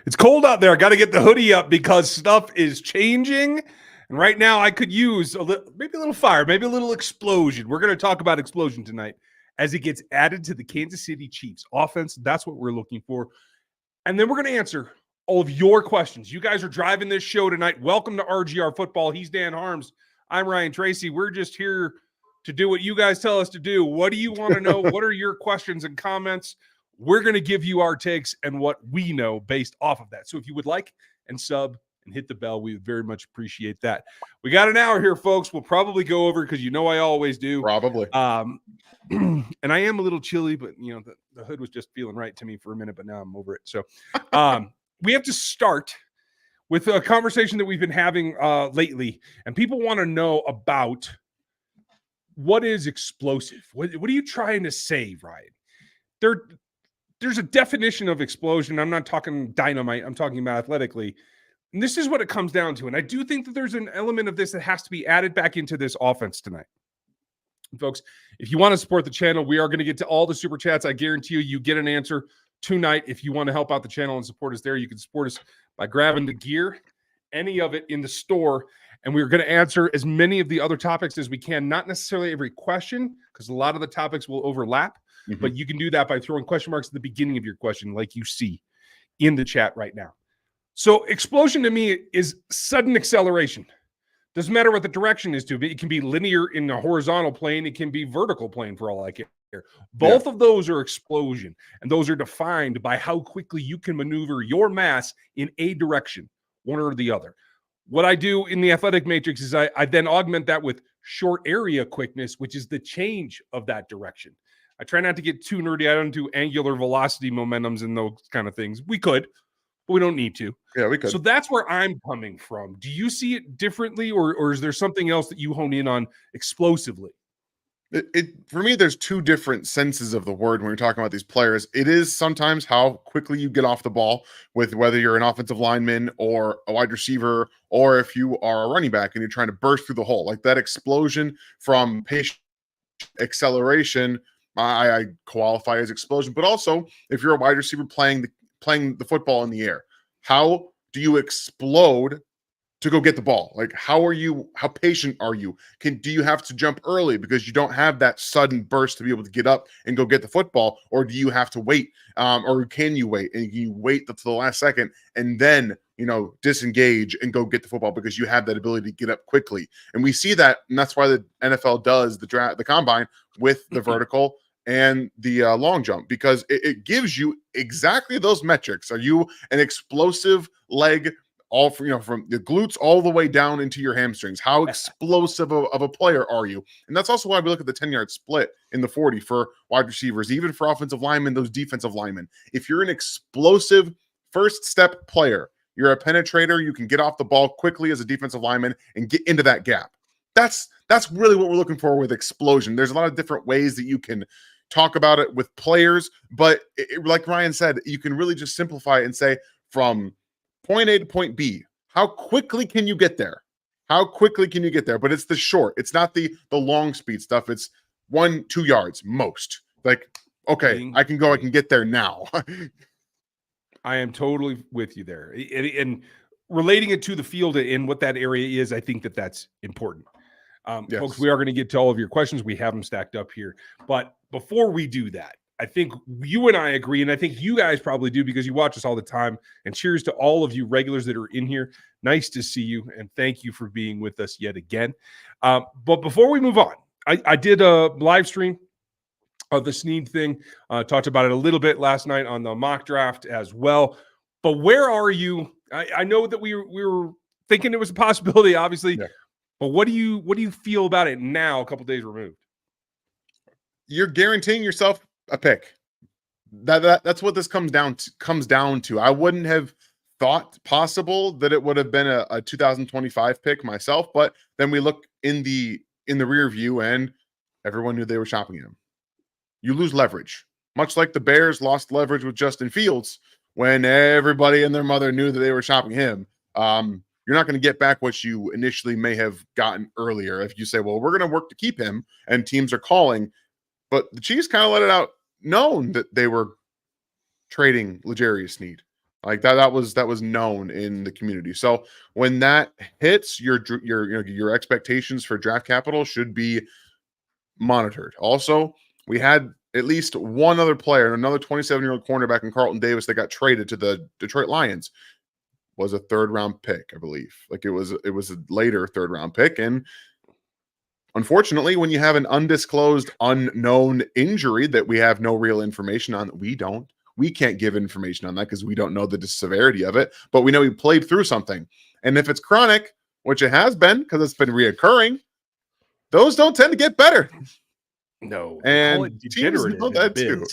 It's cold out there. I got to get the hoodie up because stuff is changing. And right now I could use maybe a little fire, maybe a little explosion. We're going to talk about explosion tonight as it gets added to the Kansas City Chiefs offense. That's what we're looking for. And then we're going to answer all of your questions. You guys are driving this show tonight. Welcome to RGR Football. He's Dan Harms. I'm Ryan Tracy. We're just here to do what you guys tell us to do. What do you want to know? What are your questions and comments? We're going to give you our takes and what we know based off of that. So if you would like and sub and hit the bell, we would very much appreciate that. We got an hour here, folks. We'll probably go over because you know I always do. Probably. And I am a little chilly, but you know the hood was just feeling right to me for a minute, but now I'm over it. So we have to start with a conversation that we've been having lately, and people want to know about what is explosive. What are you trying to say, Ryan? There's a definition of explosion. I'm not talking dynamite. I'm talking about athletically. And this is what it comes down to. And I do think that there's an element of this that has to be added back into this offense tonight. And folks, if you want to support the channel, we are going to get to all the super chats. I guarantee you get an answer tonight. If you want to help out the channel and support us there, you can support us by grabbing the gear, any of it in the store. And we're going to answer as many of the other topics as we can, not necessarily every question, because a lot of the topics will overlap. Mm-hmm. But you can do that by throwing question marks at the beginning of your question, like you see in the chat right now. So explosion to me is sudden acceleration. Doesn't matter what the direction is to. It can be linear in a horizontal plane. It can be vertical plane for all I care. Both of those are explosion, and those are defined by how quickly you can maneuver your mass in a direction, one or the other. What I do in the athletic matrix is I then augment that with short area quickness, which is the change of that direction. I try not to get too nerdy. I don't do angular velocity momentums and those kind of things. We could, but we don't need to. Yeah, we could. So that's where I'm coming from. Do you see it differently, or is there something else that you hone in on explosively? For me, there's two different senses of the word when you're talking about these players. It is sometimes how quickly you get off the ball, with whether you're an offensive lineman or a wide receiver, or if you are a running back and you're trying to burst through the hole. Like that explosion from patient acceleration, I qualify as explosion. But also, if you're a wide receiver playing the football in the air, how do you explode to go get the ball? Like, how patient are you? Do you have to jump early because you don't have that sudden burst to be able to get up and go get the football? Or do you have to wait? Or can you wait? And you wait to the last second and then, disengage and go get the football because you have that ability to get up quickly. And we see that, and that's why the NFL does the combine with the vertical and the long jump, because it gives you exactly those metrics. Are you an explosive leg, all from the glutes all the way down into your hamstrings? How explosive of a player are you? And that's also why we look at the 10-yard split in the 40 for wide receivers, even for offensive linemen, those defensive linemen. If you're an explosive first step player, you're a penetrator, you can get off the ball quickly as a defensive lineman and get into that gap. That's really what we're looking for with explosion. There's a lot of different ways that you can talk about it with players, but like Ryan said, you can really just simplify it and say from point A to point B, how quickly can you get there? How quickly can you get there? But it's the short. It's not the long speed stuff. It's 1-2 yards most. Like, okay, I can get there now. I am totally with you there. And relating it to the field and what that area is, I think that's important. Yes. Folks, we are going to get to all of your questions. We have them stacked up here. But before we do that, I think you and I agree, and I think you guys probably do because you watch us all the time. And cheers to all of you regulars that are in here. Nice to see you, and thank you for being with us yet again. But before we move on, I did a live stream of the Sneed thing. Talked about it a little bit last night on the mock draft as well. But where are you? I know that we were thinking it was a possibility, obviously. Yeah. But what do you feel about it now, a couple days removed? You're guaranteeing yourself a pick. That's what this comes down to. I wouldn't have thought possible that it would have been a 2025 pick myself, but then we look in the rear view and everyone knew they were shopping him. You lose leverage, much like the Bears lost leverage with Justin Fields when everybody and their mother knew that they were shopping him. You're not going to get back what you initially may have gotten earlier if you say, well, we're going to work to keep him and teams are calling. But the Chiefs kind of let it out known that they were trading L'Jarius Sneed. Like that was known in the community. So when that hits, your expectations for draft capital should be monitored. Also, we had at least one other player, another 27-year-old cornerback in Carlton Davis that got traded to the Detroit Lions. Was a third-round pick, I believe. Like it was a later third-round pick. And unfortunately, when you have an undisclosed, unknown injury that we have no real information on, we can't give information on that because we don't know the severity of it, but we know he played through something. And if it's chronic, which it has been because it's been reoccurring, those don't tend to get better. No, and teams know that too.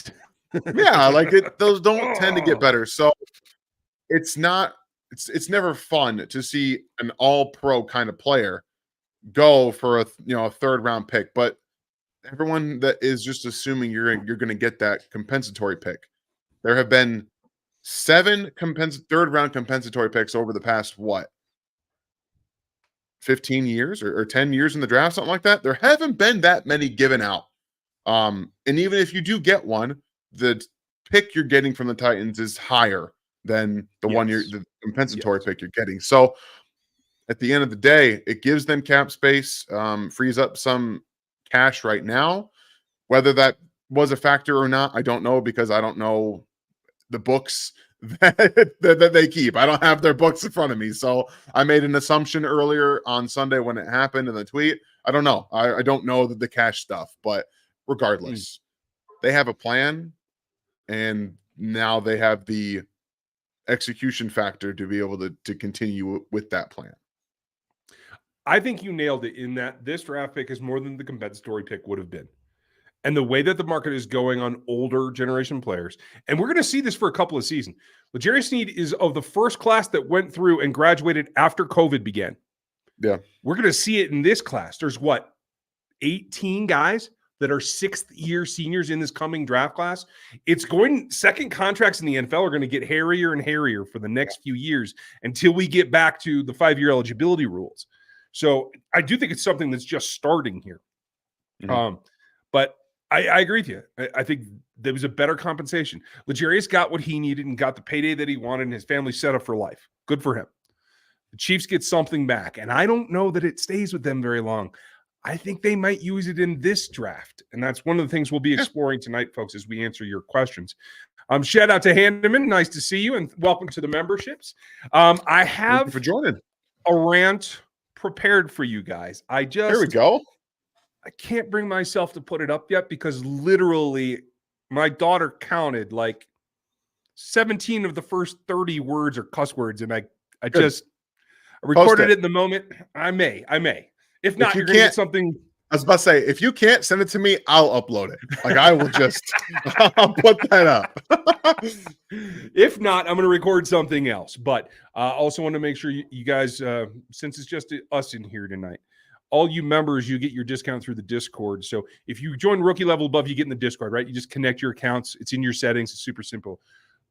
Yeah, like those don't tend to get better. So it's never fun to see an all-pro kind of player go for a third round pick, but everyone that is just assuming you're going to get that compensatory pick. There have been 7 third round compensatory picks over the past 15 years or 10 years in the draft, something like that. There haven't been that many given out. And even if you do get one, the pick you're getting from the Titans is higher than the compensatory pick you're getting. So at the end of the day, it gives them cap space, frees up some cash right now. Whether that was a factor or not, I don't know, because I don't know the books that they keep. I don't have their books in front of me. So I made an assumption earlier on Sunday when it happened in the tweet. I don't know. I don't know the cash stuff, but regardless, they have a plan, and now they have the execution factor to be able to continue with that plan. I think you nailed it in that this draft pick is more than the compensatory pick would have been. And the way that the market is going on older generation players, and we're going to see this for a couple of seasons. L'Jarius Sneed is of the first class that went through and graduated after COVID began. Yeah. We're going to see it in this class. There's 18 guys that are 6th-year seniors in this coming draft class. Second contracts in the NFL are going to get hairier and hairier for the next few years until we get back to the 5-year eligibility rules. So I do think it's something that's just starting here. Mm-hmm. But I agree with you. I think there was a better compensation. L'Jarius got what he needed and got the payday that he wanted, and his family set up for life. Good for him. The Chiefs get something back, and I don't know that it stays with them very long. I think they might use it in this draft, and that's one of the things we'll be exploring tonight, folks, as we answer your questions. Shout out to Handeman. Nice to see you, and welcome to the memberships. I have Thank you for joining. A rant prepared for you guys. Here we go. I can't bring myself to put it up yet because literally my daughter counted 17 of the first 30 words are cuss words, and I recorded it in the moment. I may. If not, you're going to get something. I was about to say, if you can't send it to me, I'll upload it. I will just I'll put that up. If not, I'm going to record something else. But also want to make sure you guys, since it's just us in here tonight, all you members, you get your discount through the Discord. So if you join rookie level above, you get in the Discord, right? You just connect your accounts. It's in your settings. It's super simple.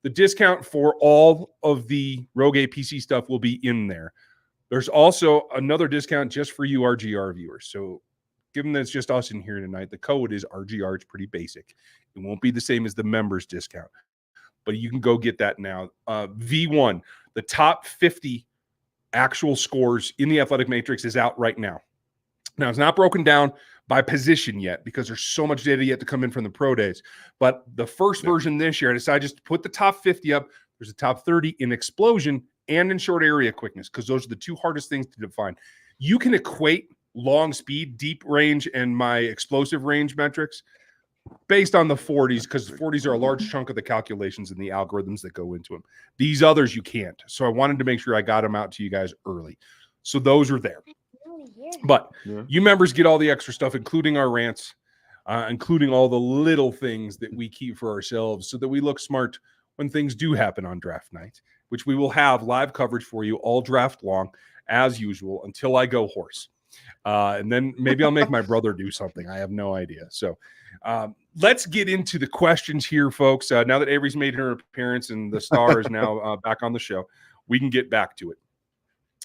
The discount for all of the Rogue APC stuff will be in there. There's also another discount just for you RGR viewers. So given that it's just us in here tonight, the code is RGR. It's pretty basic. It won't be the same as the members discount, but you can go get that now. V1, the top 50 actual scores in the Athletic Matrix is out right now. Now, it's not broken down by position yet because there's so much data yet to come in from the pro days. But the first version this year, I decided just to put the top 50 up. There's a top 30 in explosion and in short area quickness because those are the two hardest things to define. You can equate long speed, deep range, and my explosive range metrics based on the 40s because the 40s are a large chunk of the calculations and the algorithms that go into them. These others you can't. So I wanted to make sure I got them out to you guys early. So those are there. But you members get all the extra stuff, including our rants, including all the little things that we keep for ourselves so that we look smart when things do happen on draft night, which we will have live coverage for you all draft long, as usual, until I go hoarse. And then maybe I'll make my brother do something. I have no idea. So let's get into the questions here, folks. Now that Avery's made her appearance and the star is now back on the show, we can get back to it.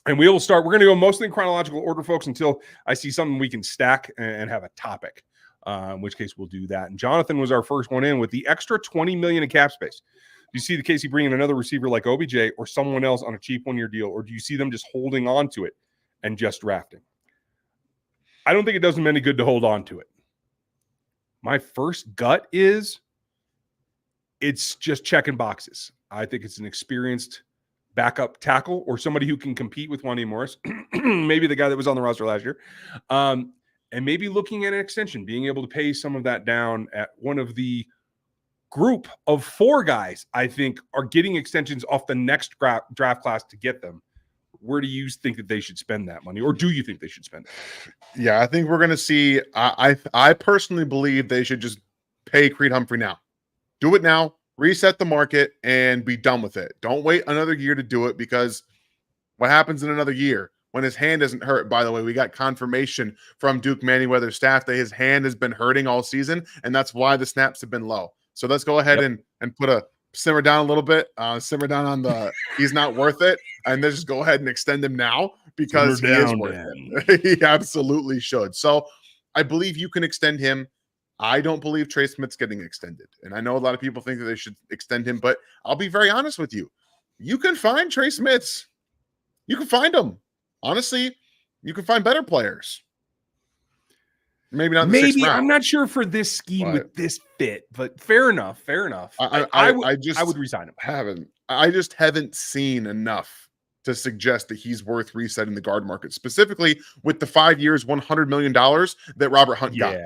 And we will start. We're going to go mostly in chronological order, folks, until I see something we can stack and have a topic, in which case we'll do that. And Jonathan was our first one in with the extra $20 million in cap space. you see the Casey bringing another receiver like OBJ or someone else on a cheap 1-year deal, or do you see them just holding on to it and just drafting? I don't think it does them any good to hold on to it. My first gut is it's just checking boxes. I think it's an experienced backup tackle or somebody who can compete with Wande Morris, maybe the guy that was on the roster last year, and maybe looking at an extension, being able to pay some of that down at one of the group of 4 guys I think are getting extensions off the next draft class to get them. Where do you think that they should spend that money, or do you think they should spend it? Yeah, I think we're going to see. I personally believe they should just pay Creed Humphrey now. Do it now, reset the market, and be done with it. Don't wait another year to do it, because what happens in another year when his hand isn't hurt? By the way, we got confirmation from Duke Manyweather's staff that his hand has been hurting all season, and that's why the snaps have been low. So let's go ahead and put a simmer down a little bit, simmer down on the he's not worth it, and then just go ahead and extend him now, because he is worth it. He absolutely should. So I believe you can extend him. I don't believe Trey Smith's getting extended. And I know a lot of people think that they should extend him, but I'll be very honest with you. You can find Trey Smiths. You can find them. Honestly, you can find better players. Maybe not in the 6th round. I'm not sure for this scheme with this fit, but fair enough. I would resign him. I just haven't seen enough to suggest that he's worth resetting the guard market, specifically with the 5 years, $100 million that Robert Hunt got.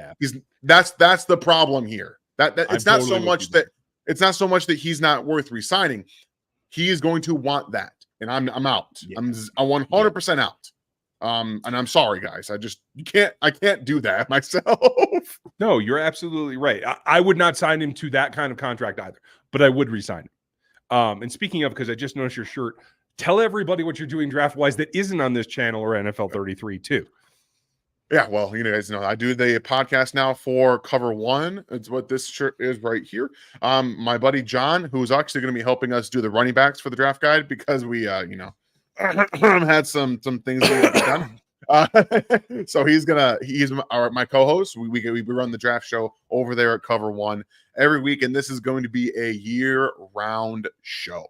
That's the problem here. It's not so much that he's not worth resigning. He is going to want that, and I'm out. Yeah. I'm 100% out. And I'm sorry, guys. I can't do that myself. No, you're absolutely right. I would not sign him to that kind of contract either, but I would resign him. And speaking of, because I just noticed your shirt, tell everybody what you're doing draft-wise that isn't on this channel or NFL 33 too. Yeah, well, you guys know I do the podcast now for Cover One. It's what this shirt is right here. My buddy John, who's actually going to be helping us do the running backs for the draft guide, because we, had some things we have done. So he's my co-host. We run the draft show over there at Cover One every week, and this is going to be a year-round show.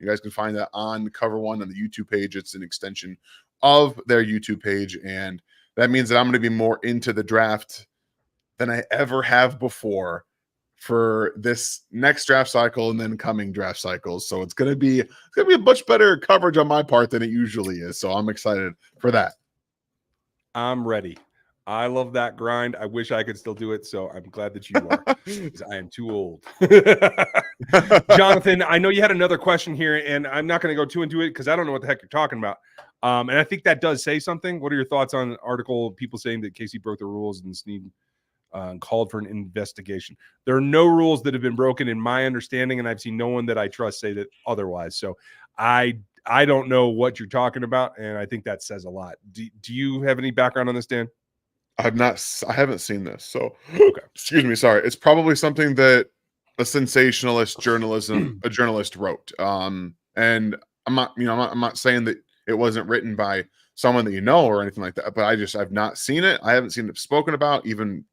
You guys can find that on Cover One on the YouTube page. It's an extension of their YouTube page, and that means that I'm going to be more into the draft than I ever have before for this next draft cycle and then coming draft cycles. So it's going to be a much better coverage on my part than it usually is. So I'm excited for that. I'm ready. I love that grind. I wish I could still do it. So I'm glad that you are, because I am too old. Jonathan, I know you had another question here, and I'm not going to go too into it because I don't know what the heck you're talking about. And I think that does say something. What are your thoughts on an article, people saying that Casey broke the rules and Sneed called for an investigation? There are no rules that have been broken in my understanding, and I've seen no one that I trust say that otherwise. So I don't know what you're talking about, and I think that says a lot. Do you have any background on this, Dan? I haven't seen this. So, okay. Excuse me. Sorry. It's probably something that a sensationalist journalist wrote. And I'm not saying that it wasn't written by someone that you know or anything like that, but I've not seen it. I haven't seen it spoken about, even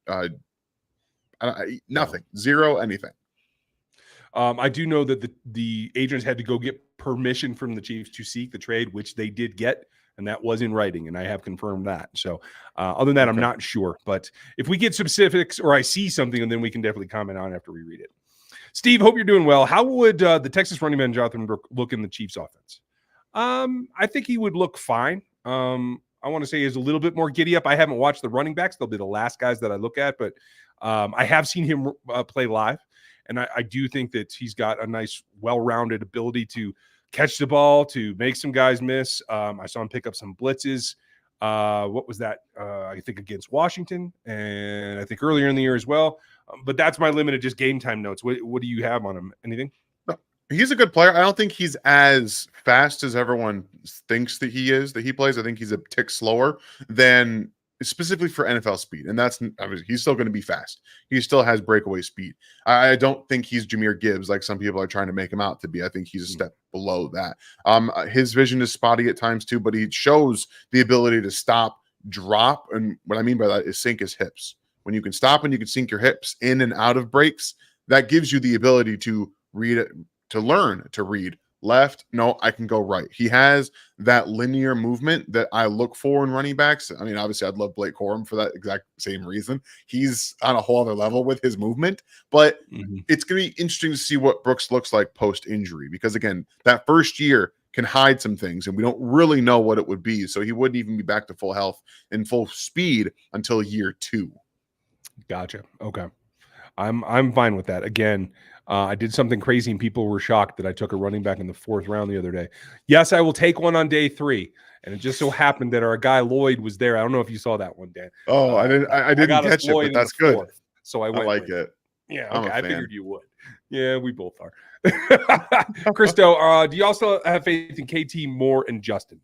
nothing, zero, anything. I do know that the agents had to go get permission from the Chiefs to seek the trade, which they did get. And that was in writing, and I have confirmed that. So other than that, I'm not sure. But if we get specifics or I see something, and then we can definitely comment on after we read it. Steve, hope you're doing well. How would the Texas running man Jonathan Brooke look in the Chiefs offense? I think he would look fine. I want to say he's a little bit more giddy up. I haven't watched the running backs. They'll be the last guys that I look at. But I have seen him play live, and I do think that he's got a nice, well-rounded ability to catch the ball, to make some guys miss. I saw him pick up some blitzes. What was that? I think against Washington, and I think earlier in the year as well. But that's my limited just game time notes. What do you have on him? Anything? He's a good player. I don't think he's as fast as everyone thinks that he is, that he plays. I think he's a tick slower than specifically for NFL speed. And he's still going to be fast. He still has breakaway speed. I don't think he's Jahmyr Gibbs like some people are trying to make him out to be. I think he's a step below that. His vision is spotty at times too, but he shows the ability to stop, drop. And what I mean by that is sink his hips. When you can stop and you can sink your hips in and out of breaks, that gives you the ability to read it, to learn to read left. No, I can go right. He has that linear movement that I look for in running backs. I mean, obviously, I'd love Blake Corum for that exact same reason. He's on a whole other level with his movement, but it's going to be interesting to see what Brooks looks like post-injury because, again, that first year can hide some things, and we don't really know what it would be. So he wouldn't even be back to full health and full speed until year 2. Gotcha. Okay. I'm fine with that. Again, I did something crazy and people were shocked that I took a running back in the 4th round the other day. Yes, I will take one on day 3. And it just so happened that our guy Lloyd was there. I don't know if you saw that one, Dan. Oh, I didn't catch it, but that's good. 4th, so I went. I like it. Yeah, okay. I figured you would. Yeah, we both are. Christo, do you also have faith in KT, Moore, and Justin?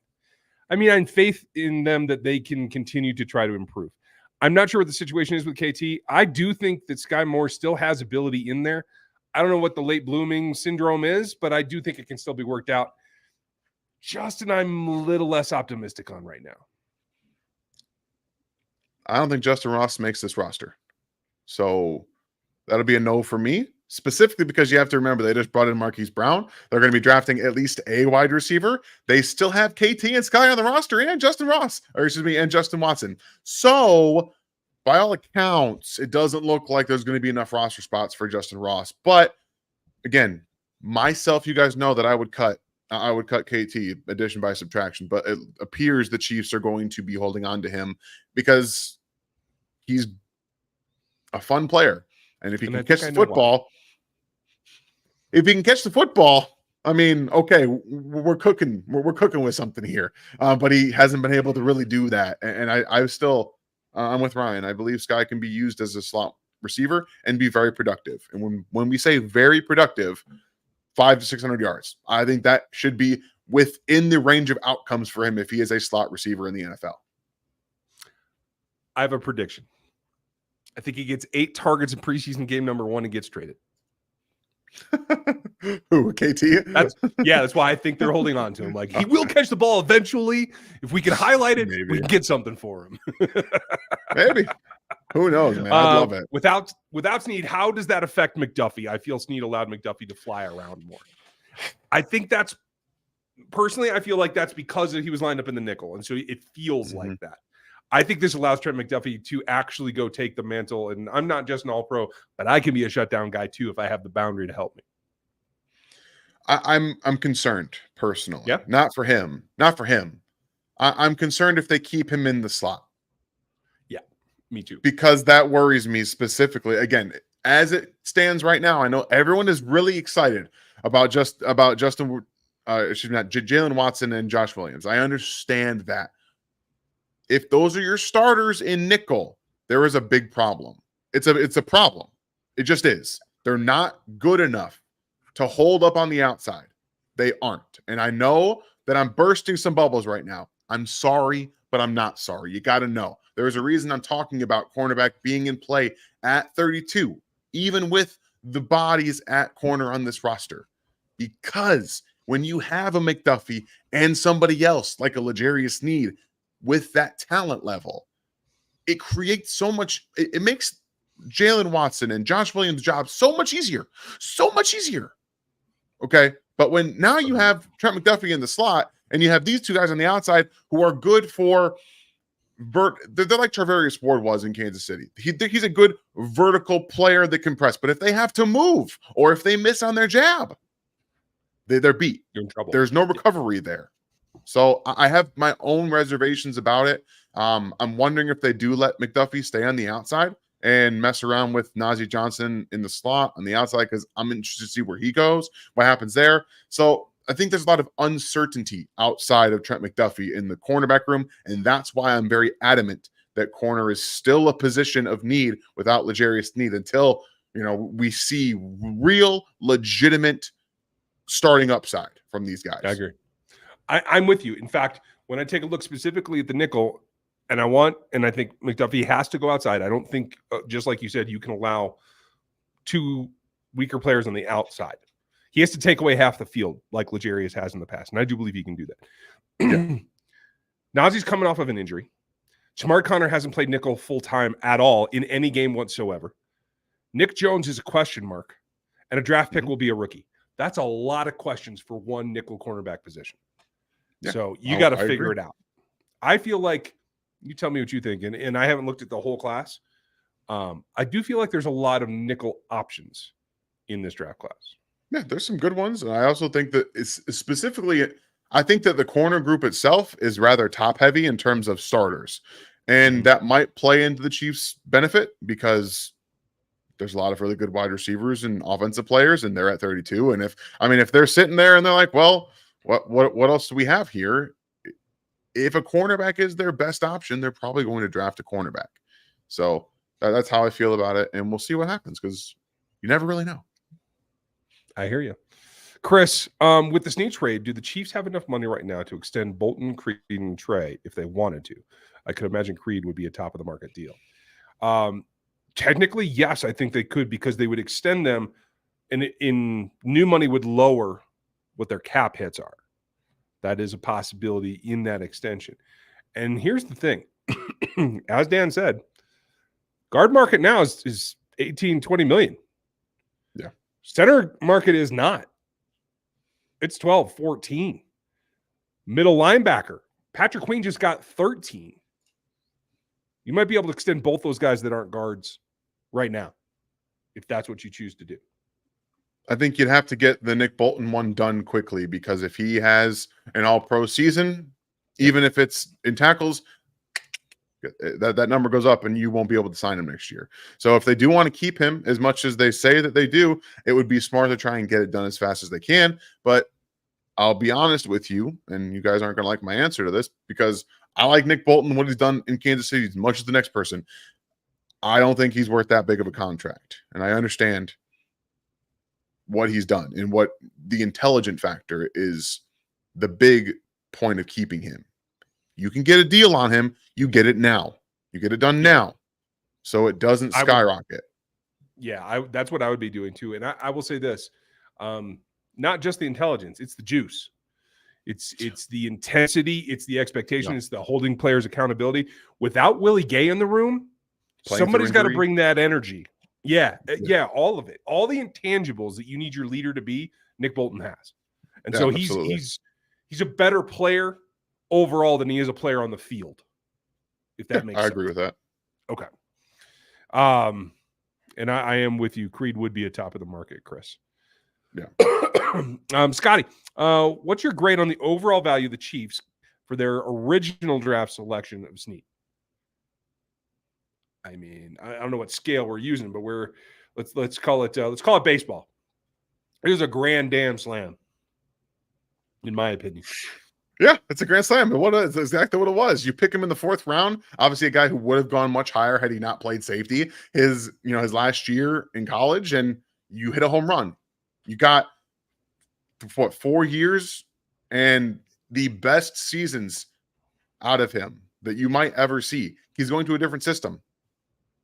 I mean, I have faith in them that they can continue to try to improve. I'm not sure what the situation is with KT. I do think that Sky Moore still has ability in there. I don't know what the late blooming syndrome is, but I do think it can still be worked out. Justin, I'm a little less optimistic on right now. I don't think Justin Ross makes this roster. So that'll be a no for me, specifically because you have to remember they just brought in Marquise Brown. They're going to be drafting at least a wide receiver. They still have KT and Sky on the roster and Justin Ross, and Justin Watson. So by all accounts, it doesn't look like there's going to be enough roster spots for Justin Ross. But again, myself, you guys know that I would cut KT addition by subtraction, but it appears the Chiefs are going to be holding on to him because he's a fun player. And if he can catch the football, I mean, okay, we're cooking with something here. But he hasn't been able to really do that. And I'm with Ryan. I believe Sky can be used as a slot receiver and be very productive. And when we say very productive, 500 to 600 yards. I think that should be within the range of outcomes for him if he is a slot receiver in the NFL. I have a prediction. I think he gets 8 targets in preseason game number 1 and gets traded. Who, KT? That's why I think they're holding on to him. Like, he will catch the ball eventually. If we can highlight it, we can get something for him. Maybe. Who knows, man? I'd love it. Without Sneed, how does that affect McDuffie? I feel Sneed allowed McDuffie to fly around more. I think I feel like that's because he was lined up in the nickel, and so it feels like that. I think this allows Trent McDuffie to actually go take the mantle, and I'm not just an all-pro, but I can be a shutdown guy too if I have the boundary to help me. I'm concerned personally. Yeah. Not for him. I'm concerned if they keep him in the slot. Yeah, me too. Because that worries me specifically. Again, as it stands right now, I know everyone is really excited about Jalen Watson and Josh Williams. I understand that. If those are your starters in nickel, there is a big problem. It's a problem. It just is. They're not good enough to hold up on the outside. They aren't. And I know that I'm bursting some bubbles right now. I'm sorry, but I'm not sorry. You got to know. There's a reason I'm talking about cornerback being in play at 32, even with the bodies at corner on this roster. Because when you have a McDuffie and somebody else like a L'Jarius Sneed with that talent level, it creates so much. It makes Jalen Watson and Josh Williams' job so much easier. Okay. But when now you have Trent McDuffie in the slot and you have these two guys on the outside who are good for they're like Charvarius Ward was in Kansas City. He's a good vertical player that can press, but if they have to move or if they miss on their jab, they're beat. You're in trouble. There's no recovery there. So I have my own reservations about it. I'm wondering if they do let McDuffie stay on the outside and mess around with Najee Johnson in the slot on the outside, because I'm interested to see where he goes, what happens there. So I think there's a lot of uncertainty outside of Trent McDuffie in the cornerback room, and that's why I'm very adamant that corner is still a position of need without L'Jarius Sneed until we see real, legitimate starting upside from these guys. I agree. I'm with you. In fact, when I take a look specifically at the nickel, and I think McDuffie has to go outside. I don't think, just like you said, you can allow 2 weaker players on the outside. He has to take away half the field like L'Jarius has in the past, and I do believe he can do that. Yeah. Najee's coming off of an injury. Jamar Connor hasn't played nickel full-time at all in any game whatsoever. Nick Jones is a question mark, and a draft pick will be a rookie. That's a lot of questions for one nickel cornerback position. Yeah, So you got to figure agree. it out. I feel like, you tell me what you think, and I haven't looked at the whole class. I do feel like there's a lot of nickel options in this draft class. Yeah, there's some good ones. And I also think that it's specifically, I think that the corner group itself is rather top heavy in terms of starters. And that might play into the Chiefs' benefit because there's a lot of really good wide receivers and offensive players, and they're at 32. And if they're sitting there and they're like, well, what else do we have here? If a cornerback is their best option, they're probably going to draft a cornerback. So that's how I feel about it. And we'll see what happens because you never really know. I hear you. Chris, with the Sneed trade, do the Chiefs have enough money right now to extend Bolton, Creed, and Trey if they wanted to? I could imagine Creed would be a top of the market deal. Technically, yes, I think they could because they would extend them and in new money would lower what their cap hits are. That is a possibility in that extension. And here's the thing. As Dan said, guard market now is 18, 20 million. Yeah. Center market is not. It's 12, 14. Middle linebacker. Patrick Queen just got 13. You might be able to extend both those guys that aren't guards right now, if that's what you choose to do. I think you'd have to get the Nick Bolton one done quickly because if he has an all-pro season, even if it's in tackles, that number goes up and you won't be able to sign him next year. So if they do want to keep him as much as they say that they do, it would be smart to try and get it done as fast as they can. But I'll be honest with you, and you guys aren't going to like my answer to this because I like Nick Bolton, what he's done in Kansas City as much as the next person. I don't think he's worth that big of a contract. And I understand what he's done and what the intelligent factor is the big point of keeping him. You can get a deal on him. You get it now. You get it done now. So it doesn't skyrocket. That's what I would be doing too. And I will say this, not just the intelligence, it's the juice. It's the intensity. It's the expectation. Yeah. It's the holding players' accountability. Without Willie Gay in the room, somebody's got to bring that energy. Yeah, all of it. All the intangibles that you need your leader to be, Nick Bolton has. And so he's a better player overall than he is a player on the field. If that makes sense. I agree with that. Okay. And I am with you. Creed would be a top of the market, Chris. Yeah. Scotty, what's your grade on the overall value of the Chiefs for their original draft selection of Sneed? I mean, I don't know what scale we're using, but let's call it baseball. It was a grand damn slam, in my opinion. Yeah, it's a grand slam. It's exactly what it was. You pick him in the fourth round. Obviously, a guy who would have gone much higher had he not played safety his last year in college, and you hit a home run. You got 4 years and the best seasons out of him that you might ever see. He's going to a different system.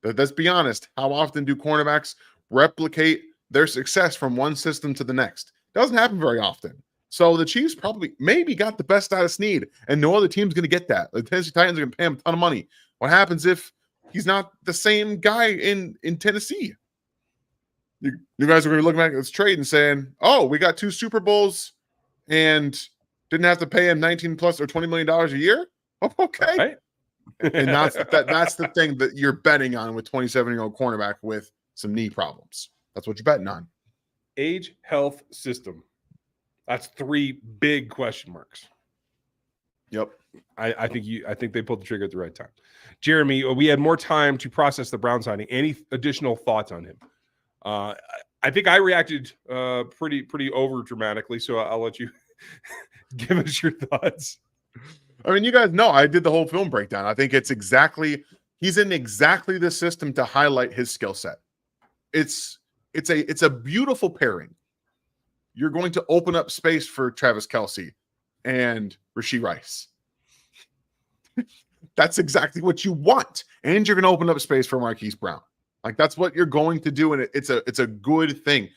Let's be honest. How often do cornerbacks replicate their success from one system to the next? Doesn't happen very often. So the Chiefs maybe got the best out of Sneed, and no other team's going to get that. The Tennessee Titans are going to pay him a ton of money. What happens if he's not the same guy in Tennessee? You guys are going to be looking at this trade and saying, "Oh, we got 2 Super Bowls and didn't have to pay him $19 plus or $20 million a year." Okay. Right. And that's the thing that you're betting on with 27-year-old cornerback with some knee problems. That's what you're betting on. Age, health, system. That's 3 big question marks. Yep. I think they pulled the trigger at the right time. Jeremy, we had more time to process the Brown signing. Any additional thoughts on him? I think I reacted pretty over dramatically, so I'll let you give us your thoughts. I mean, you guys know I did the whole film breakdown. I think he's in exactly the system to highlight his skill set. It's a beautiful pairing. You're going to open up space for Travis Kelce and Rashee Rice. That's exactly what you want. And you're going to open up space for Marquise Brown. Like, that's what you're going to do. And it's a good thing.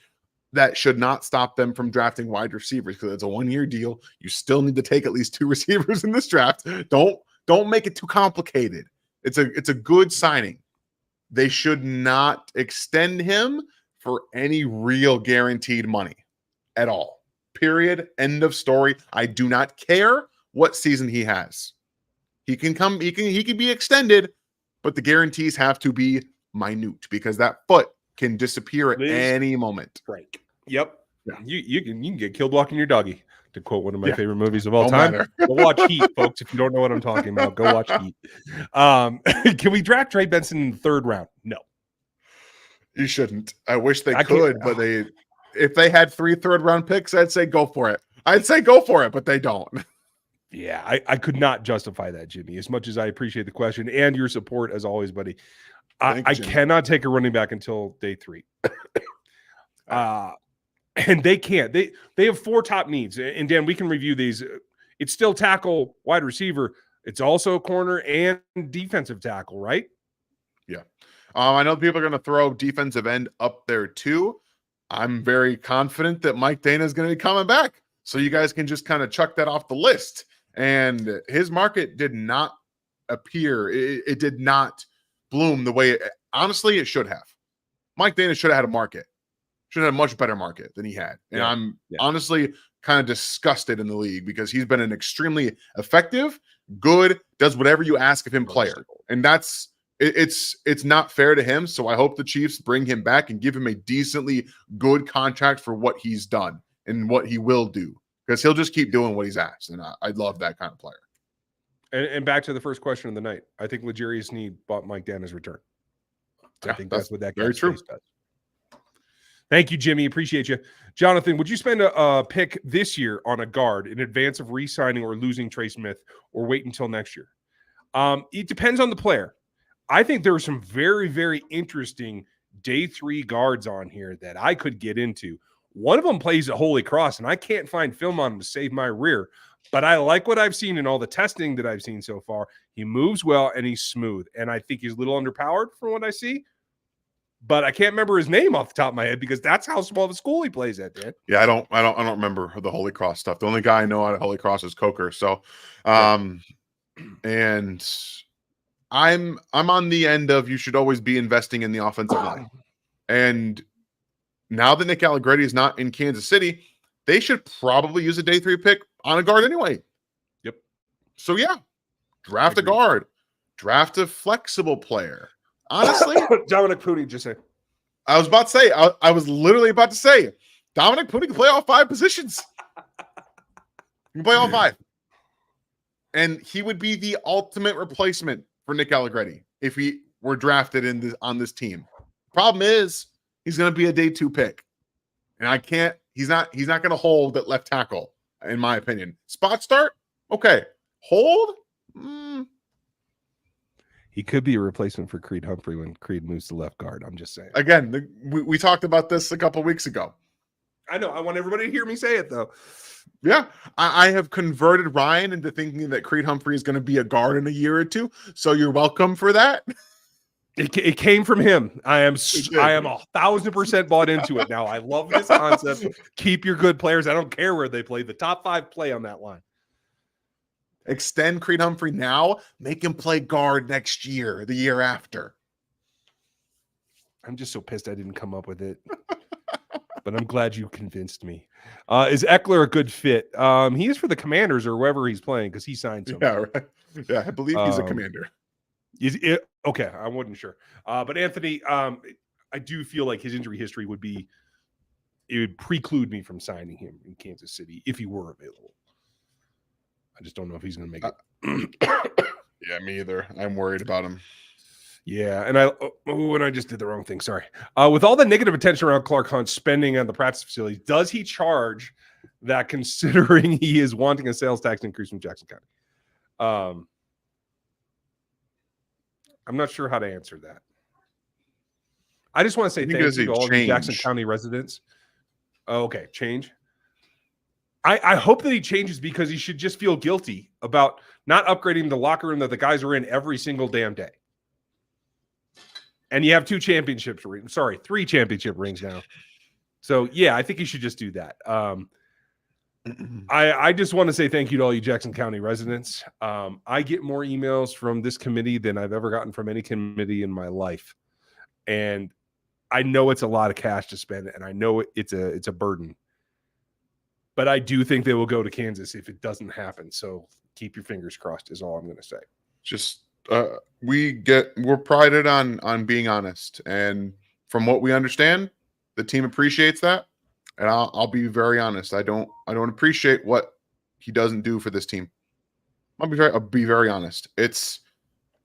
That should not stop them from drafting wide receivers because it's a 1-year deal. You still need to take at least 2 receivers in this draft. Don't make it too complicated. It's a good signing. They should not extend him for any real guaranteed money. at all. Period. End of story. I do not care what season he has. He can be extended, but the guarantees have to be minute because that foot can disappear at any moment. Right. Yep. Yeah. You can get killed walking your doggy, to quote one of my favorite movies of all Don't time. matter. Go watch Heat, folks. If you don't know what I'm talking about, go watch Heat. Can we draft Trey Benson in the 3rd round? No. You shouldn't. I wish they could, but if they had 3 3rd-round picks, I'd say go for it. But they don't. Yeah, I could not justify that, Jimmy, as much as I appreciate the question and your support as always, buddy. I cannot take a running back until day 3. And they can't. They have 4 top needs. And Dan, we can review these. It's still tackle, wide receiver. It's also corner and defensive tackle, right? Yeah. I know people are going to throw defensive end up there too. I'm very confident that Mike Danna is going to be coming back. So you guys can just kind of chuck that off the list. And his market did not appear. It did not bloom the way, honestly, it should have. Mike Danna should have had a market. Should have had a much better market than he had. And I'm honestly kind of disgusted in the league because he's been an extremely effective, good, does whatever you ask of him player. And that's it's not fair to him. So I hope the Chiefs bring him back and give him a decently good contract for what he's done and what he will do, because he'll just keep doing what he's asked. And I love that kind of player. And back to the first question of the night, I think L'Jarius Sneed bought Mike Danna's return. I think that's what that very true does. Thank you, Jimmy. Appreciate you. Jonathan, would you spend a pick this year on a guard in advance of re-signing or losing Trey Smith, or wait until next year? It depends on the player. I think there are some very, very interesting day 3 guards on here that I could get into. One of them plays at Holy Cross, and I can't find film on him to save my rear. But I like what I've seen in all the testing that I've seen so far. He moves well, and he's smooth. And I think he's a little underpowered from what I see. But I can't remember his name off the top of my head because that's how small of a school he plays at, Dan. Yeah, I don't remember the Holy Cross stuff. The only guy I know out of Holy Cross is Coker. So, and I'm on the end of you should always be investing in the offensive line. And now that Nick Allegretti is not in Kansas City, they should probably use a day 3 pick on a guard anyway. Yep. So yeah, draft a guard, draft a flexible player. Honestly, Dominic Pooty just said. I was about to say, I was literally about to say, Dominic Pooty can play all 5 positions. He can play all 5. And he would be the ultimate replacement for Nick Allegretti if he were drafted on this team. Problem is, he's going to be a day 2 pick. And he's not going to hold at left tackle, in my opinion. Spot start? Okay. Hold? He could be a replacement for Creed Humphrey when Creed moves to left guard. I'm just saying. Again, we talked about this a couple weeks ago. I know. I want everybody to hear me say it, though. Yeah. I have converted Ryan into thinking that Creed Humphrey is going to be a guard in a year or 2. So you're welcome for that. It came from him. I am 1,000% bought into it now. I love this concept. Keep your good players. I don't care where they play. The top 5 play on that line. Extend Creed Humphrey now. Make him play guard next year, the year after. I'm just so pissed I didn't come up with it. But I'm glad you convinced me. Is Eckler a good fit? He is for the Commanders or wherever he's playing because he signed something. Yeah, right. Yeah, I believe he's a Commander. Is it okay? I wasn't sure. But Anthony, I do feel like his injury history would preclude me from signing him in Kansas City if he were available. I just don't know if he's going to make it. Yeah, me either. I'm worried about him. Yeah, and I just did the wrong thing. Sorry. With all the negative attention around Clark Hunt spending on the practice facility, does he charge that considering he is wanting a sales tax increase from Jackson County? I'm not sure how to answer that. I just want to say thank you to all the Jackson County residents. Oh, okay, change. I hope that he changes because he should just feel guilty about not upgrading the locker room that the guys are in every single damn day. And you have 3 championship rings now. So, yeah, I think you should just do that. I just want to say thank you to all you Jackson County residents. I get more emails from this committee than I've ever gotten from any committee in my life. And I know it's a lot of cash to spend, and I know it's a burden. But I do think they will go to Kansas if it doesn't happen. So keep your fingers crossed is all I'm going to say. Just we're prided on being honest, and from what we understand, the team appreciates that. And I'll be very honest. I don't appreciate what he doesn't do for this team. I'll be very honest. It's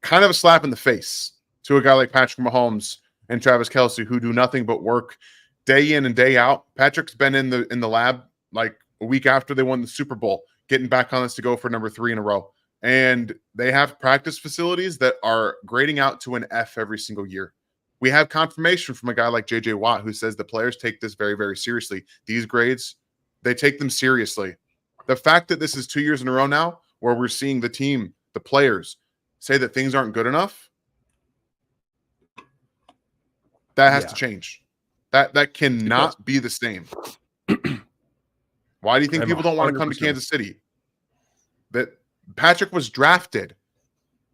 kind of a slap in the face to a guy like Patrick Mahomes and Travis Kelce, who do nothing but work day in and day out. Patrick's been in the lab like a week after they won the Super Bowl, getting back on this to go for number 3 in a row. And they have practice facilities that are grading out to an F every single year. We have confirmation from a guy like J.J. Watt who says the players take this very, very seriously. These grades, they take them seriously. The fact that this is 2 years in a row now where we're seeing the team, the players, say that things aren't good enough, that has to change. That cannot be the same. Why do you think people don't want to come to Kansas City? That Patrick was drafted.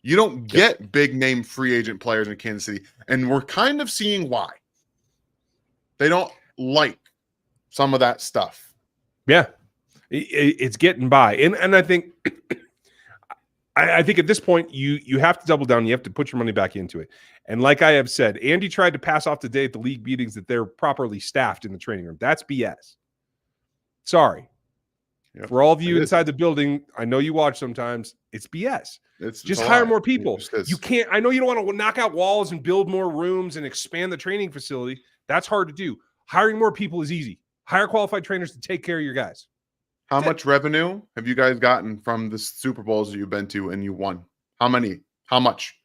You don't get big name free agent players in Kansas City. And we're kind of seeing why. They don't like some of that stuff. Yeah. It's getting by. And I think I think at this point you have to double down. You have to put your money back into it. And like I have said, Andy tried to pass off today at the league meetings that they're properly staffed in the training room. That's BS. Sorry. Yep. For all of you inside the building, I know you watch sometimes. It's BS. It's just hire more people. You can't. I know you don't want to knock out walls and build more rooms and expand the training facility. That's hard to do. Hiring more people is easy. Hire qualified trainers to take care of your guys. How much revenue have you guys gotten from the Super Bowls that you've been to and you won? How many? How much?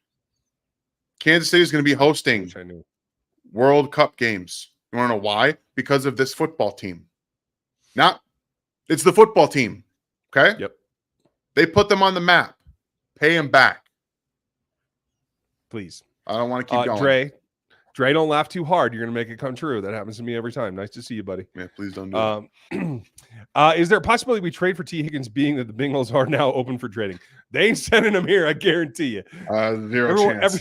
Kansas City is going to be hosting World Cup games. You want to know why? Because of this football team. It's the football team. Okay? Yep. They put them on the map. Pay them back. Please. I don't want to keep going. Dre, don't laugh too hard. You're going to make it come true. That happens to me every time. Nice to see you, buddy. Yeah, please don't do it. Is there a possibility we trade for T. Higgins, being that the Bengals are now open for trading? They ain't sending him here, I guarantee you. Zero chance.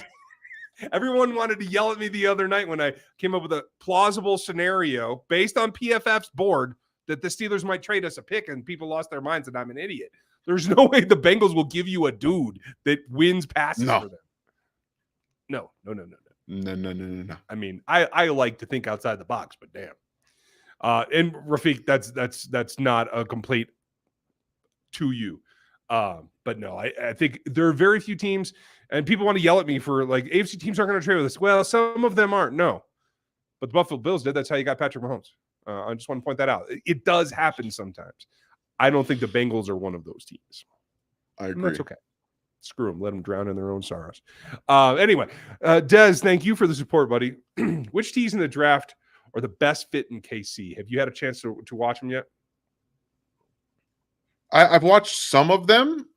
Everyone wanted to yell at me the other night when I came up with a plausible scenario based on PFF's board that the Steelers might trade us a pick, and people lost their minds that I'm an idiot. There's no way the Bengals will give you a dude that wins passes for them. No. No. I mean, I like to think outside the box, but damn. And Rafiq, that's not a complaint to you. But no, I think there are very few teams, and people want to yell at me for like AFC teams aren't going to trade with us. Well, some of them aren't. No, but the Buffalo Bills did. That's how you got Patrick Mahomes. I just want to point that out. It does happen sometimes. I don't think the Bengals are one of those teams. I agree. And that's okay. Screw them. Let them drown in their own sorrows. Anyway, Des, thank you for the support, buddy. Which teams in the draft are the best fit in KC? Have you had a chance to watch them yet? I've watched some of them.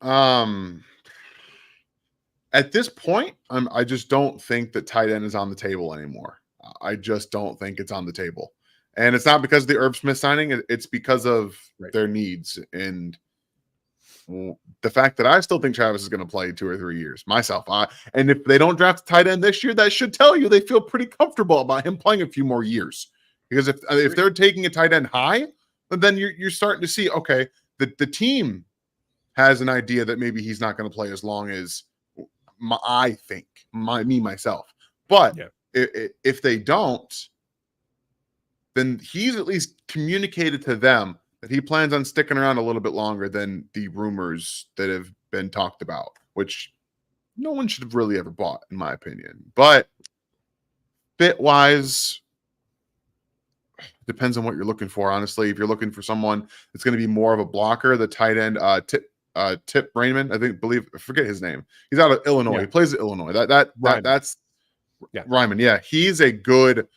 At this point, I just don't think that tight end is on the table anymore. I just don't think it's on the table. And it's not because of the Herb Smith signing. It's because of their needs. And the fact that I still think Travis is going to play 2 or 3 years myself. And if they don't draft a tight end this year, that should tell you they feel pretty comfortable about him playing a few more years. Because if they're taking a tight end high, then you're starting to see, okay, the team has an idea that maybe he's not going to play as long as myself. But if they don't, then he's at least communicated to them that he plans on sticking around a little bit longer than the rumors that have been talked about, which no one should have really ever bought, in my opinion. But fit-wise, depends on what you're looking for, honestly. If you're looking for someone that's going to be more of a blocker, the tight end, Tip Raymond, I forget his name. He's out of Illinois. He plays at Illinois. That's Ryman. Yeah, he's a good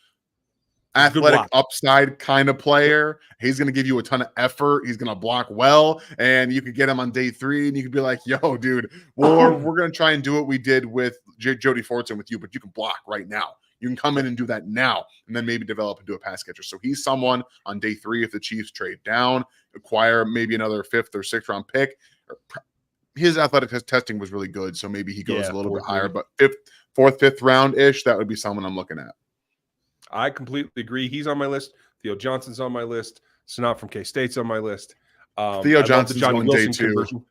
athletic upside kind of player. He's going to give you a ton of effort. He's going to block well, and you could get him on day 3, and you could be like, "Yo, dude, we're going to try and do what we did with Jody Fortson with you, but you can block right now. You can come in and do that now, and then maybe develop into a pass catcher." So he's someone on day 3 if the Chiefs trade down, acquire maybe another 5th or 6th round pick. His athletic testing was really good, so maybe he goes a little bit higher. But 4th, 5th round ish, that would be someone I'm looking at. I completely agree. He's on my list. Theo Johnson's on my list. So not from K-State's on my list. Theo Johnson's Johnny going Wilson day 2. conversion.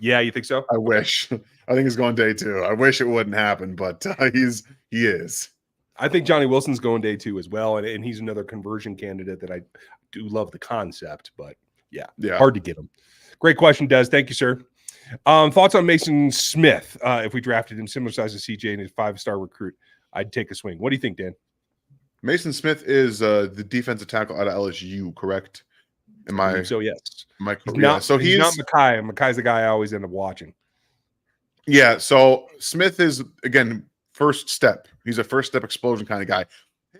Yeah, you think so? I wish. I think he's going day 2. I wish it wouldn't happen, but he is. I think Johnny Wilson's going day 2 as well, and he's another conversion candidate that I do love the concept, but yeah, hard to get him. Great question, Des. Thank you, sir. Thoughts on Mason Smith? If we drafted him similar size to CJ and his 5-star recruit, I'd take a swing. What do you think, Dan? Mason Smith is the defensive tackle out of LSU, correct? So yes. He's not Mackay. Mackay's the guy I always end up watching. Yeah. So Smith is, again, first step. He's a first step explosion kind of guy.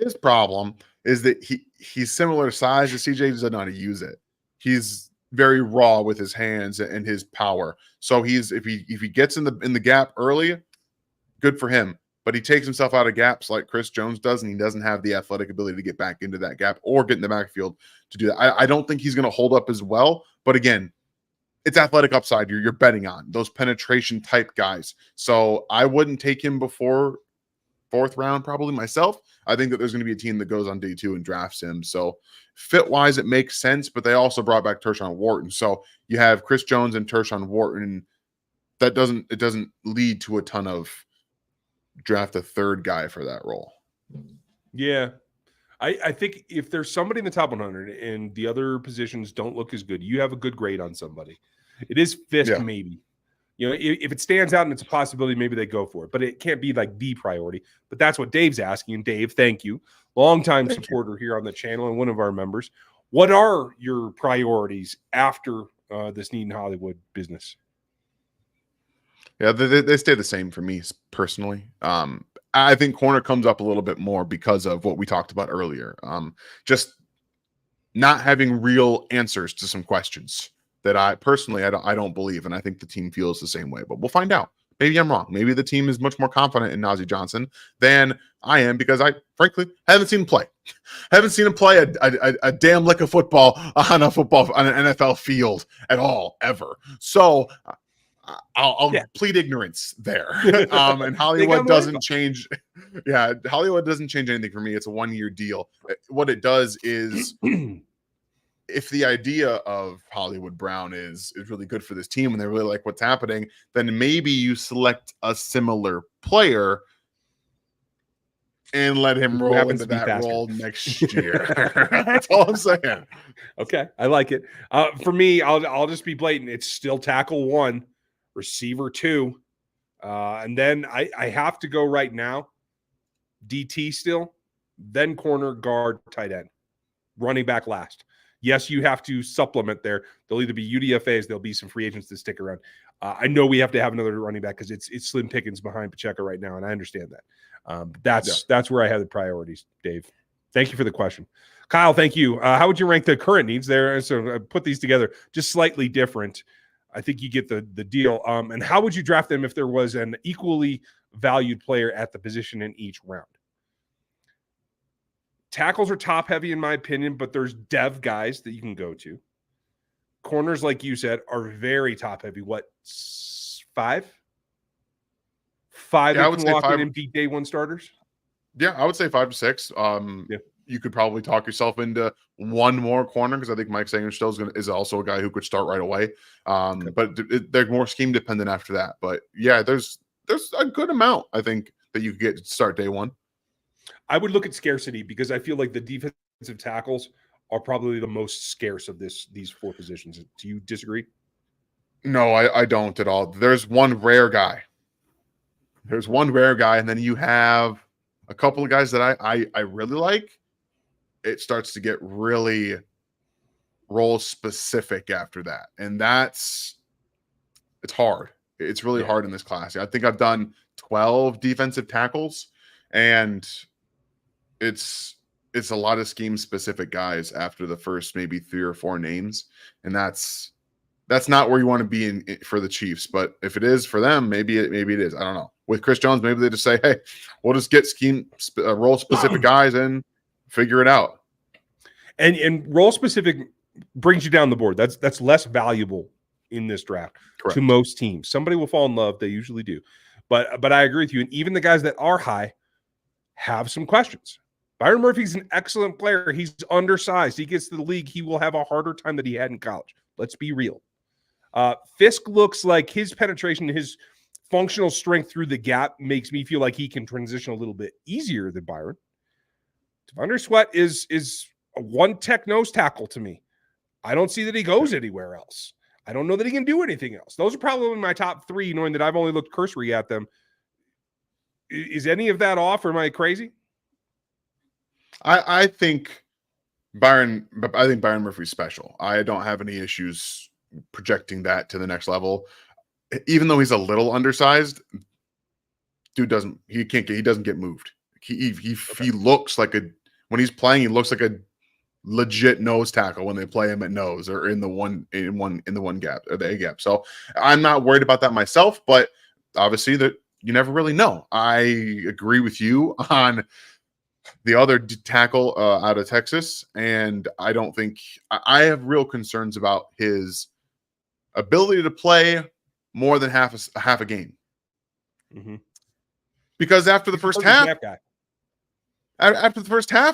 His problem is that he's similar size to CJ, doesn't know how to use it. He's very raw with his hands and his power. So if he gets in the gap early, good for him. But he takes himself out of gaps like Chris Jones does, and he doesn't have the athletic ability to get back into that gap or get in the backfield to do that. I don't think he's going to hold up as well. But again, it's athletic upside you're betting on, those penetration type guys. So I wouldn't take him before 4th round, probably myself. I think that there's going to be a team that goes on day 2 and drafts him. So fit-wise, it makes sense, but they also brought back Tershawn Wharton. So you have Chris Jones and Tershawn Wharton. It doesn't lead to a ton of draft a 3rd guy for that role. Yeah. I think if there's somebody in the top 100 and the other positions don't look as good, you have a good grade on somebody. It is maybe. You know, if it stands out and it's a possibility, maybe they go for it. But it can't be like the priority. But that's what Dave's asking. And Dave, thank you. Longtime supporter here on the channel and one of our members. What are your priorities after the Sneed and Hollywood business? Yeah, they stay the same for me personally. I think corner comes up a little bit more because of what we talked about earlier. Just not having real answers to some questions that I personally I don't believe, and I think the team feels the same way. But we'll find out. Maybe I'm wrong. Maybe the team is much more confident in Najee Johnson than I am because I frankly haven't seen him play. Haven't seen him play a damn lick of football on an NFL field at all ever. So I'll plead ignorance there. And Hollywood doesn't change. Yeah, Hollywood doesn't change anything for me. It's a 1-year deal. What it does is if the idea of Hollywood Brown is really good for this team and they really like what's happening, then maybe you select a similar player and let him roll into that role next year. That's all I'm saying. Okay, I like it. For me, I'll just be blatant. It's still tackle 1, receiver 2, and then I have to go right now. DT still, then corner, guard, tight end, running back last. Yes, you have to supplement there. There'll either be UDFAs, there'll be some free agents that stick around. I know we have to have another running back because it's slim pickings behind Pacheco right now, and I understand that. That's where I have the priorities, Dave. Thank you for the question. Kyle, thank you. How would you rank the current needs there? So I put these together just slightly different. I think you get the deal. And how would you draft them if there was an equally valued player at the position in each round? Tackles are top heavy in my opinion, but there's dev guys that you can go to. Corners, like you said, are very top heavy. What, 5? 5 that can walk in and beat day 1 starters? Yeah, I would say 5 to 6. You could probably talk yourself into one more corner because I think Mike Sanger still is also a guy who could start right away. But they're more scheme dependent after that. But yeah, there's a good amount I think that you could get to start day 1. I would look at scarcity because I feel like the defensive tackles are probably the most scarce of these 4 positions. Do you disagree? No, I don't at all. There's one rare guy. And then you have a couple of guys that I really like. It starts to get really role specific after that. And it's hard. It's really hard in this class. I think I've done 12 defensive tackles, and it's a lot of scheme specific guys after the first maybe 3 or 4 names. And that's not where you want to be for the Chiefs. But if it is for them, maybe it is. I don't know. With Chris Jones, maybe they just say, hey, we'll just get role specific guys and figure it out. And role specific brings you down the board. That's less valuable in this draft. Correct. To most teams. Somebody will fall in love. They usually do. But I agree with you. And even the guys that are high have some questions. Byron Murphy's an excellent player. He's undersized. He gets to the league, he will have a harder time than he had in college. Let's be real. Fisk looks like his penetration, his functional strength through the gap makes me feel like he can transition a little bit easier than Byron. Devondre Sweat is a one-tech nose tackle to me. I don't see that he goes anywhere else. I don't know that he can do anything else. Those are probably my top three, knowing that I've only looked cursory at them. Is any of that off, or am I crazy? I think Byron Murphy's special. I don't have any issues projecting that to the next level. Even though he's a little undersized, dude doesn't get moved. He looks like when he's playing, he looks like a legit nose tackle when they play him at nose or in the one gap or the A gap. So I'm not worried about that myself, but obviously that you never really know. I agree with you on the other tackle out of Texas, and I don't think I have real concerns about his ability to play more than half a game. Mm-hmm. Because after the first half,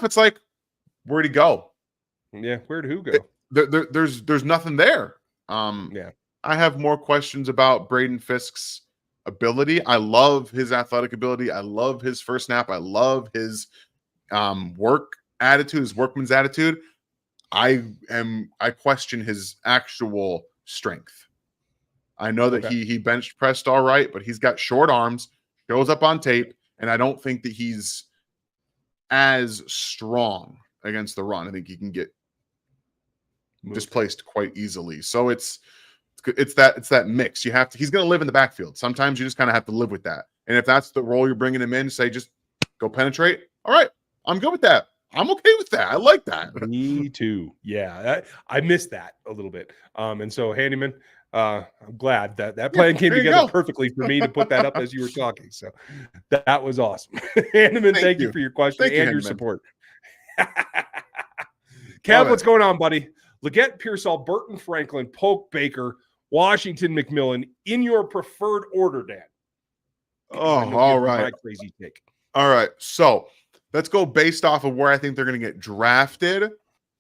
it's like, where'd he go? Yeah, where'd who go? There's nothing there. Yeah, I have more questions about Braden Fisk's ability. I love his athletic ability. I love his first snap. I love his work attitude, his workman's attitude. I question his actual strength. I know that he bench pressed all right, but he's got short arms, shows up on tape, and I don't think that he's as strong against the run. I think he can get displaced quite easily. So it's that mix. He's going to live in the backfield. Sometimes you just kind of have to live with that. And if that's the role you're bringing him in, say just go penetrate. All right, I'm good with that. I'm okay with that. I like that. Me too. Yeah, I missed that a little bit. And so Handyman, I'm glad that plan came together perfectly for me to put that up as you were talking. So that was awesome. Handyman, thank you for your question and your support. Kev, what's going on, buddy? Leggett, Pearsall, Burton, Franklin, Polk, Baker, Washington, McMillan in your preferred order, Dan. Oh, all right. My crazy take. All right. So let's go based off of where I think they're going to get drafted,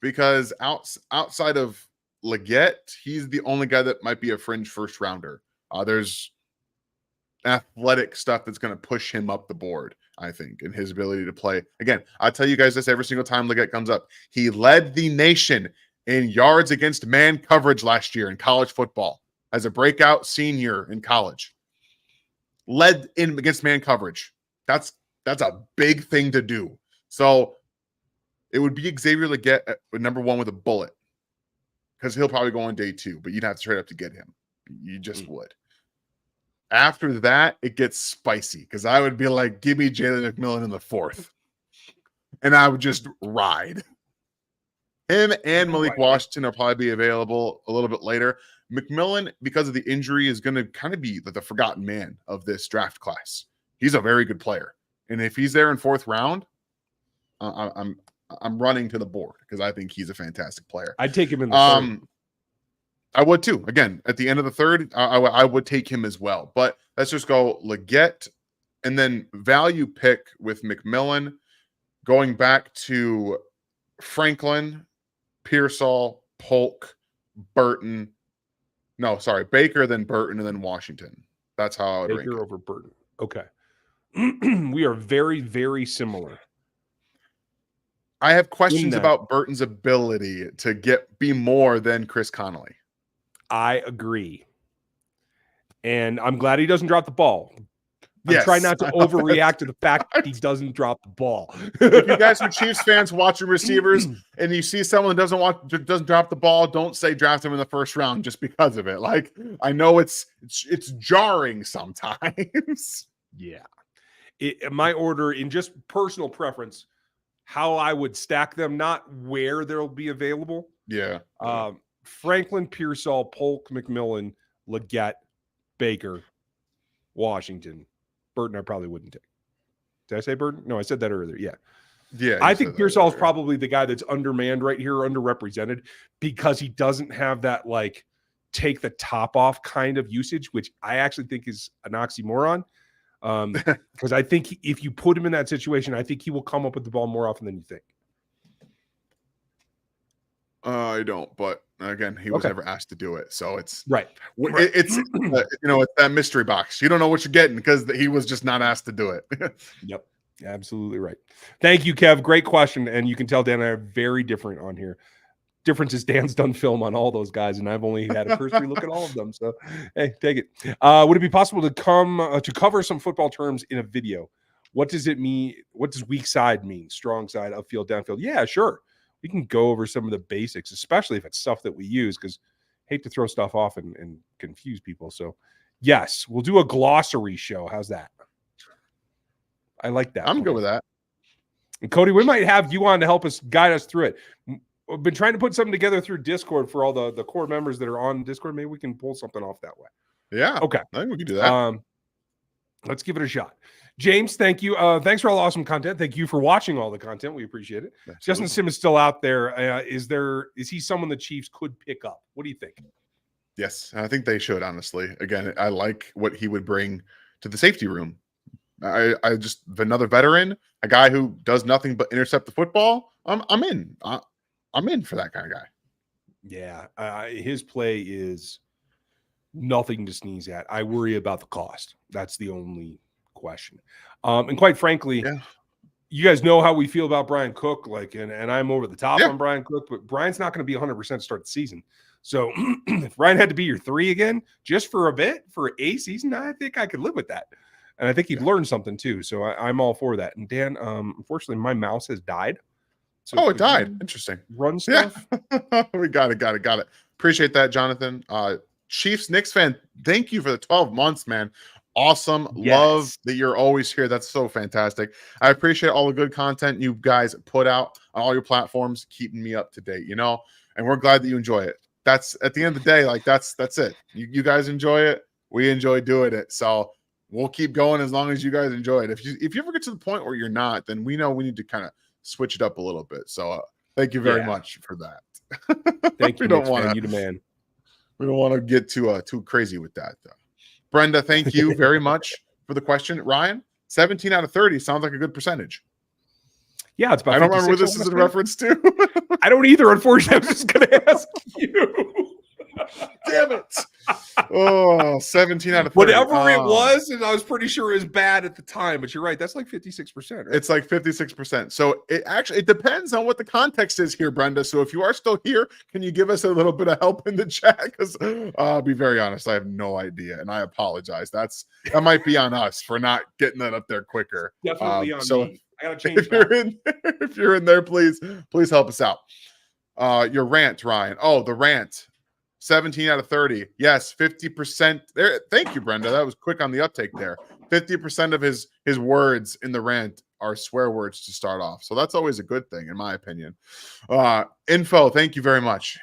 because outside of Leggett, he's the only guy that might be a fringe first rounder. There's athletic stuff that's going to push him up the board, I think, and his ability to play. Again, I tell you guys this every single time Leggett comes up. He led the nation in yards against man coverage last year in college football as a breakout senior in college. Led in against man coverage. That's a big thing to do. So it would be Xavier Leggett at number one with a bullet, because he'll probably go on day 2, but you'd have to trade up to get him. You just would. After that, it gets spicy, because I would be like, give me Jalen McMillan in the 4th. And I would just ride. Him and Malik Washington will probably be available a little bit later. McMillan, because of the injury, is going to kind of be the forgotten man of this draft class. He's a very good player. And if he's there in 4th round, I'm running to the board, because I think he's a fantastic player. I'd take him in the 3rd. I would too. Again, at the end of the 3rd, I would take him as well. But let's just go Leggett, and then value pick with McMillan, going back to Franklin, Pearsall, Polk, Burton. No, sorry, Baker, then Burton, and then Washington. That's how I would rank Baker over Burton. Okay. We are very, very similar. I have questions about Burton's ability to be more than Chris Connolly. I agree. And I'm glad he doesn't drop the ball. I'm trying not to overreact to the fact that he doesn't drop the ball. If you guys are Chiefs fans watching receivers and you see someone that doesn't drop the ball, don't say draft him in the 1st round just because of it. Like, I know it's jarring sometimes. Yeah. My order, in just personal preference, how I would stack them, not where they'll be available. Yeah. Franklin, Pearsall, Polk, McMillan, Leggett, Baker, Washington. Burton I probably wouldn't take. Did I say Burton? No, I said that earlier. Yeah. Yeah. I think Pearsall is probably the guy that's undermanned right here, underrepresented, because he doesn't have that, like, take the top off kind of usage, which I actually think is an oxymoron. Because I think if you put him in that situation, I think he will come up with the ball more often than you think. I don't, but again, he was never asked to do it, so it's right. It's it's that mystery box. You don't know what you're getting because he was just not asked to do it. Yep, absolutely right. Thank you, Kev. Great question, and you can tell Dan and I are very different on here. Difference is Dan's done film on all those guys, and I've only had a cursory look at all of them. So, hey, take it. Would it be possible to to cover some football terms in a video? What does it mean? What does weak side mean? Strong side, upfield, downfield? Yeah, sure. We can go over some of the basics, especially if it's stuff that we use, because hate to throw stuff off and confuse people. So, yes, we'll do a glossary show. How's that? I like that. I'm good with that. And Cody, we might have you on to help us guide us through it. We've been trying to put something together through Discord for all the core members that are on Discord. Maybe we can pull something off that way. Yeah. Okay. I think we can do that. Let's give it a shot. James, thank you. Thanks for all the awesome content. Thank you for watching all the content. We appreciate it. Absolutely. Justin Simmons still out there. Is he someone the Chiefs could pick up? What do you think? Yes, I think they should, honestly. Again, I like what he would bring to the safety room. I just another veteran, a guy who does nothing but intercept the football. I'm in. I'm in for that kind of guy. Yeah, his play is nothing to sneeze at. I worry about the cost. That's the only question. And quite frankly, you guys know how we feel about Brian Cook. And I'm over the top on Brian Cook, but Brian's not going to be 100% to start the season. So if Brian had to be your 3 again, just for a bit, for a season, I think I could live with that. And I think he'd learn something too. So I'm all for that. And Dan, unfortunately, my mouse has died. So it died. Interesting. Run stuff. Yeah. We got it. Appreciate that, Jonathan. Chiefs Knicks fan, thank you for the 12 months, man. Awesome. Yes. Love that you're always here. That's so fantastic. I appreciate all the good content you guys put out on all your platforms, keeping me up to date, and we're glad that you enjoy it. That's at the end of the day, that's it. You guys enjoy it. We enjoy doing it. So we'll keep going as long as you guys enjoy it. If you ever get to the point where you're not, then we know we need to kind of switch it up a little bit. So thank you very much for that. Thank you. You the man. We don't want to get too crazy with that, though. Brenda, thank you very much for the question. Ryan, 17 out of 30 sounds like a good percentage. Yeah, it's about. I don't remember what this is in reference to. I don't either. Unfortunately, I was just going to ask you. Damn it. Oh, 17 out of 30. Whatever it was, and I was pretty sure it was bad at the time, but you're right. That's like 56%. Right? It's like 56%. So it depends on what the context is here, Brenda. So if you are still here, can you give us a little bit of help in the chat? Because I'll be very honest, I have no idea, and I apologize. That might be on us for not getting that up there quicker. Definitely on me. I gotta change. If you're in there, please help us out. Your rant, Ryan. Oh, the rant. 17 out of 30. Yes, 50% there. Thank you, Brenda. That was quick on the uptake there. 50% of his words in the rant are swear words to start off. So that's always a good thing, in my opinion. Info, thank you very much.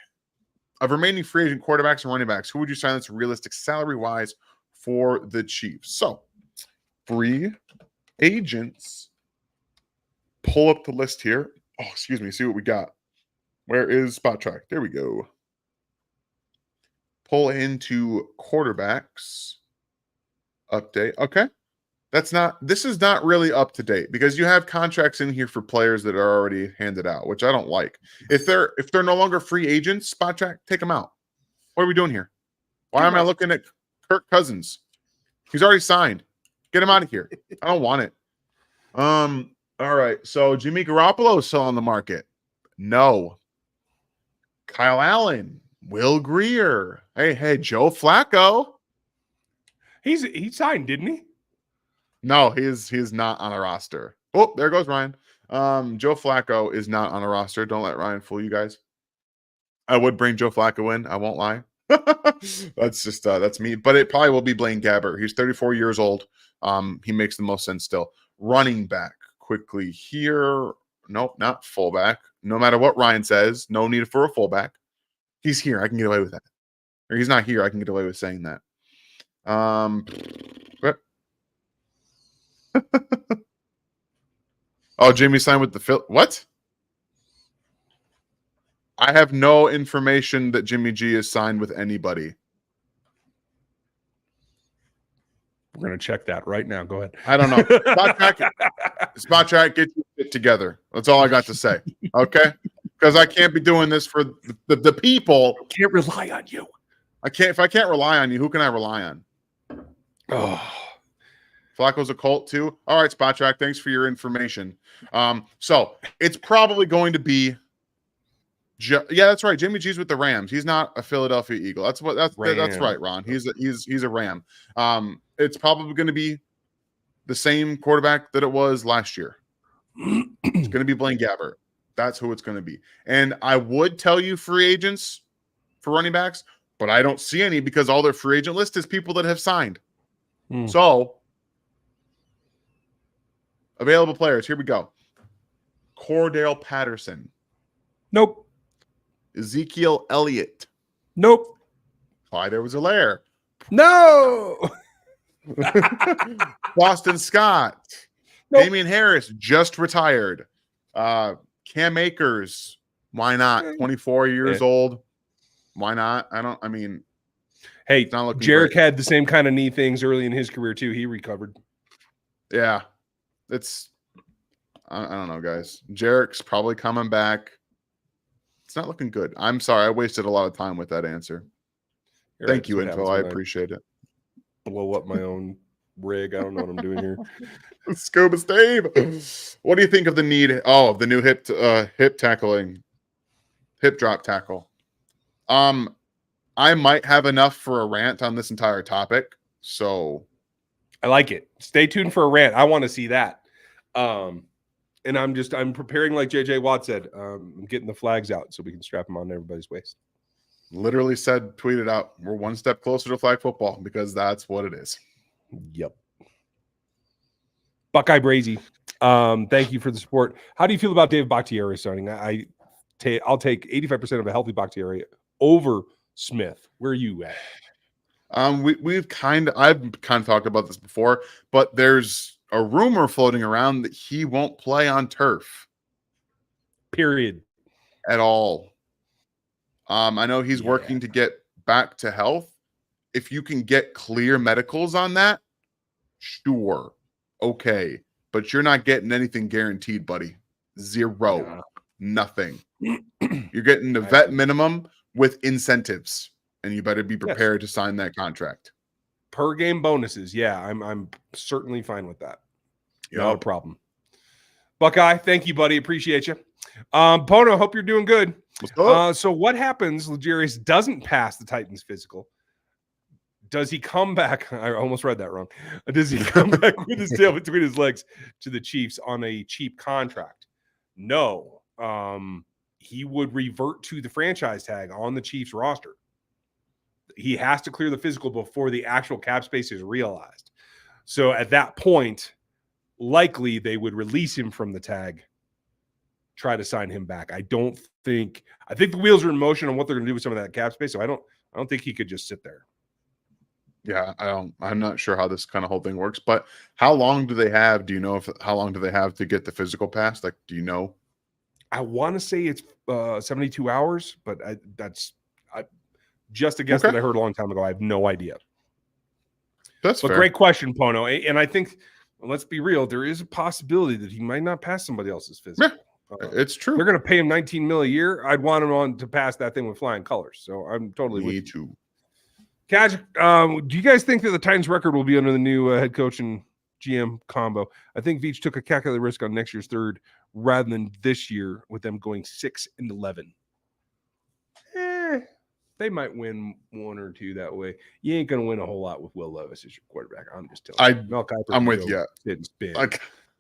Of remaining free agent quarterbacks and running backs, who would you sign that's realistic salary-wise for the Chiefs? So, free agents. Pull up the list here. Oh, excuse me. See what we got. Where is Spot Track? There we go. Pull into quarterbacks. Update. Okay. This is not really up to date because you have contracts in here for players that are already handed out, which I don't like. If they're no longer free agents, Spot Track, take them out. What are we doing here? Why am I looking at Kirk Cousins? He's already signed. Get him out of here. I don't want it. All right. So Jimmy Garoppolo is still on the market. No. Kyle Allen. Will Greer. Hey, Joe Flacco. He signed, didn't he? No, he's not on a roster. Oh, there goes Ryan. Joe Flacco is not on a roster. Don't let Ryan fool you guys. I would bring Joe Flacco in. I won't lie. That's just that's me. But it probably will be Blaine Gabbert. He's 34 years old. He makes the most sense still. Running back quickly here. Nope, not fullback. No matter what Ryan says, no need for a fullback. He's here. I can get away with that. Or he's not here. I can get away with saying that. Oh, Jimmy signed with the what? I have no information that Jimmy G is signed with anybody. We're going to check that right now. Go ahead. I don't know. Spot track, get your shit together. That's all I got to say. Okay? Because I can't be doing this for the people. I can't rely on you. If I can't rely on you, who can I rely on? Oh. Flacco's a cult too. All right, Spot Track. Thanks for your information. So it's probably going to be. Yeah, that's right. Jimmy G's with the Rams. He's not a Philadelphia Eagle. That's right, Ron. He's a Ram. It's probably going to be the same quarterback that it was last year. It's going to be Blaine Gabbert. That's who it's going to be. And I would tell you free agents for running backs, but I don't see any because all their free agent list is people that have signed. So available players. Here we go. Cordell Patterson. Nope. Ezekiel Elliott. Nope. Clyde Edwards-Helaire. No. Boston Scott. Nope. Damian Harris just retired. Cam Akers. Why not? 24 years old. Why not? Hey, not Jarek great. had the same kind of knee things early in his career too. He recovered. Yeah. I don't know, guys. Jarek's probably coming back. It's not looking good. I'm sorry. I wasted a lot of time with that answer. Thank you, Info. I appreciate it. Blow up my own rig. I don't know what I'm doing here. Scuba Steve. What do you think of the need? Oh, the new hip drop tackle. I might have enough for a rant on this entire topic. So I like it. Stay tuned for a rant. I want to see that. And I'm preparing like JJ Watt said. I'm getting the flags out so we can strap them on everybody's waist. Literally tweeted out, we're one step closer to flag football because that's what it is. Yep. Buckeye Brazy. Thank you for the support. How do you feel about David Bakhtiari signing? I'll take 85% of a healthy Bakhtiari over Smith. Where are you at? I've kind of talked about this before, but there's a rumor floating around that he won't play on turf. Period. At all. I know he's working to get back to health. If you can get clear medicals on that, sure. Okay. But you're not getting anything guaranteed, buddy. Zero. Yeah. Nothing. You're getting the vet minimum with incentives, and you better be prepared to sign that contract. Per game bonuses. Yeah, I'm certainly fine with that. Not a problem. Buckeye, thank you, buddy. Appreciate you. Pono, hope you're doing good. So what happens? Legarius doesn't pass the Titans physical. Does he come back? I almost read that wrong. Does he come back with his tail between his legs to the Chiefs on a cheap contract? No. He would revert to the franchise tag on the Chiefs roster. He has to clear the physical before the actual cap space is realized. So at that point, likely they would release him from the tag, try to sign him back. I think the wheels are in motion on what they're going to do with some of that cap space. So I don't think he could just sit there. Yeah, I'm not sure how this kind of whole thing works, but how long do they have? Do you know how long do they have to get the physical passed? Like, do you know? I want to say it's 72 hours, but that's just a guess that I heard a long time ago. I have no idea. That's fair. Great question, Pono. And I think, let's be real, there is a possibility that he might not pass somebody else's physical. Yeah, it's true. They're going to pay him $19 million a year. I'd want him on to pass that thing with flying colors. So I'm totally with you. Too. Kaj, do you guys think that the Titans record will be under the new head coach and GM combo? I think Veach took a calculated risk on next year's third rather than this year with them going 6-11. They might win one or two that way. You ain't going to win a whole lot with Will Levis as your quarterback. I'm just telling you. I'm with you.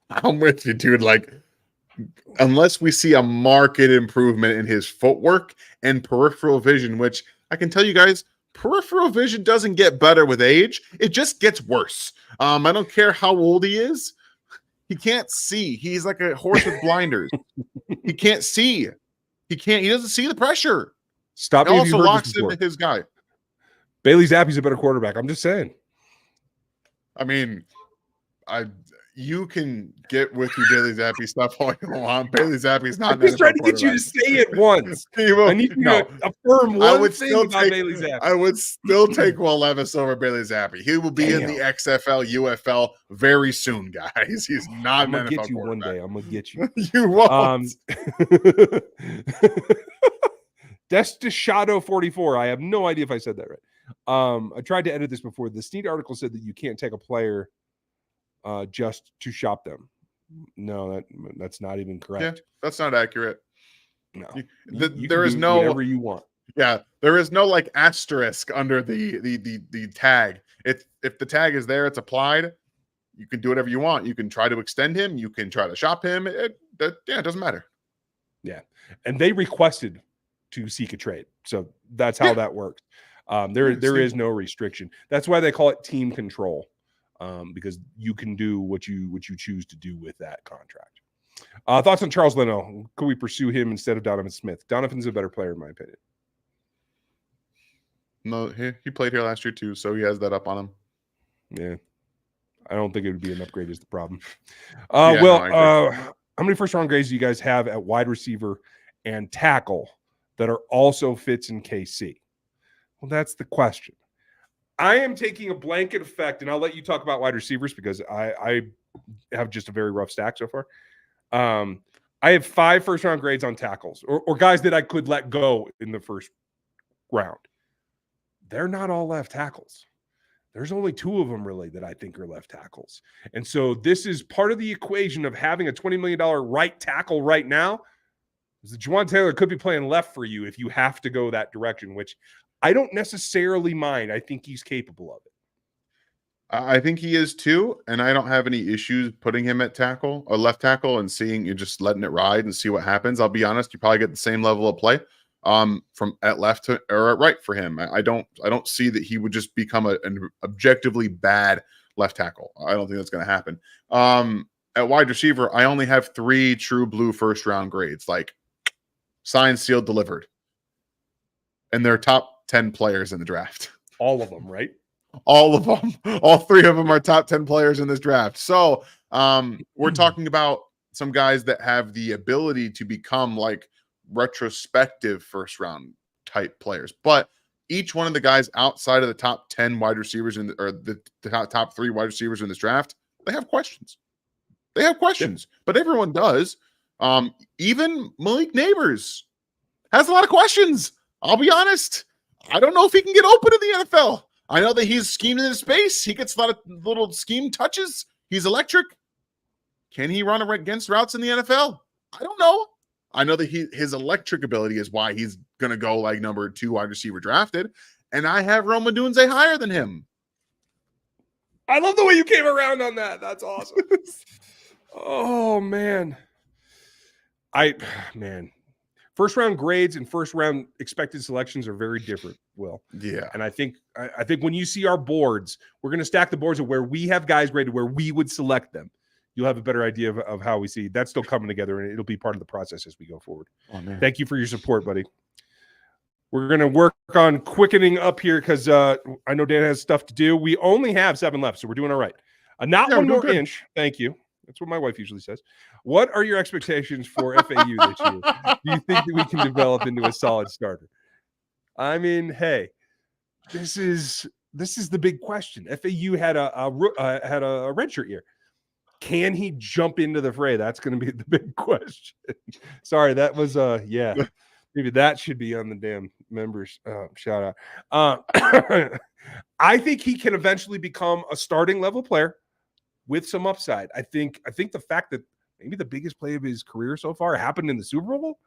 I'm with you, dude. Like, unless we see a marked improvement in his footwork and peripheral vision, which I can tell you guys, peripheral vision doesn't get better with age. It just gets worse. I don't care how old he is. He can't see. He's like a horse with blinders. He can't see. He doesn't see the pressure. Stop. He also locks into his guy. Bailey Zappi's a better quarterback. I'm just saying. I mean, you can get with your Bailey Zappi stuff all you want. Bailey Zappi is not I'm an just trying NFL to get you to quarterback. say it once. He will- I need you no, to affirm I one would thing still about take. Bailey Zappi. I would still take Will Levis over Bailey Zappi. He will be in the XFL, UFL very soon, guys. He's not I'm an gonna NFL get you one quarterback. day. I'm gonna get you. You won't. Destishadow 44. I have no idea if I said that right. I tried to edit this before. The Sneed article said that you can't take a player just to shop them. No, that's not even correct. Yeah, that's not accurate. No, you there is no whatever you want. Yeah, there is no like asterisk under the tag. If the tag is there, it's applied. You can do whatever you want. You can try to extend him. You can try to shop him. It doesn't matter. Yeah, and they requested to seek a trade, so that's how that works. There is no restriction. That's why they call it team control, because you can do what you choose to do with that contract. Thoughts on Charles Leno? Could we pursue him instead of Donovan Smith? Donovan's a better player, in my opinion. No, he played here last year too, so he has that up on him. Yeah, I don't think it would be an upgrade is the problem. How many first round grades do you guys have at wide receiver and tackle that are also fits in KC? Well, that's the question. I am taking a blanket effect, and I'll let you talk about wide receivers because I have just a very rough stack so far. I have 5 first round grades on tackles or guys that I could let go in the first round. They're not all left tackles. There's only 2 of them really that I think are left tackles. And so this is part of the equation of having a $20 million right tackle right now. Is that Juwan Taylor could be playing left for you if you have to go that direction, which I don't necessarily mind. I think he's capable of it. I think he is too, and I don't have any issues putting him at tackle or left tackle and seeing you just letting it ride and see what happens. I'll be honest, you probably get the same level of play from at left to or at right for him. I don't see that he would just become an objectively bad left tackle. I don't think that's going to happen. At wide receiver, I only have 3 true blue first round grades, like signed, sealed, delivered, and they're top 10 players in the draft. All of them, right? All of them. All 3 of them are top 10 players in this draft. So we're talking about some guys that have the ability to become like retrospective first round type players. But each one of the guys outside of the top 10 wide receivers or the top 3 wide receivers in this draft, they have questions. They have questions, but everyone does. Even Malik Neighbors has a lot of questions. I'll be honest. I don't know if he can get open in the NFL. I know that he's schemed in space. He gets a lot of little scheme touches. He's electric. Can he run against routes in the NFL? I don't know. I know that his electric ability is why he's going to go like number 2 wide receiver drafted. And I have Rome Odunze higher than him. I love the way you came around on that. That's awesome. Oh, man. First round grades and first round expected selections are very different, Will. Yeah. And I think when you see our boards, we're going to stack the boards of where we have guys graded, where we would select them. You'll have a better idea of how we see. That's still coming together, and it'll be part of the process as we go forward. Oh, man. Thank you for your support, buddy. We're going to work on quickening up here because I know Dan has stuff to do. We only have 7 left, so we're doing all right. One more inch. Thank you. That's what my wife usually says. What are your expectations for FAU this year? Do you think that we can develop into a solid starter? I mean, hey, this is the big question. FAU had a redshirt year. Can he jump into the fray? That's going to be the big question. Sorry, that was maybe that should be on the damn members shout out. I think he can eventually become a starting level player with some upside. I think the fact that maybe the biggest play of his career so far happened in the Super Bowl,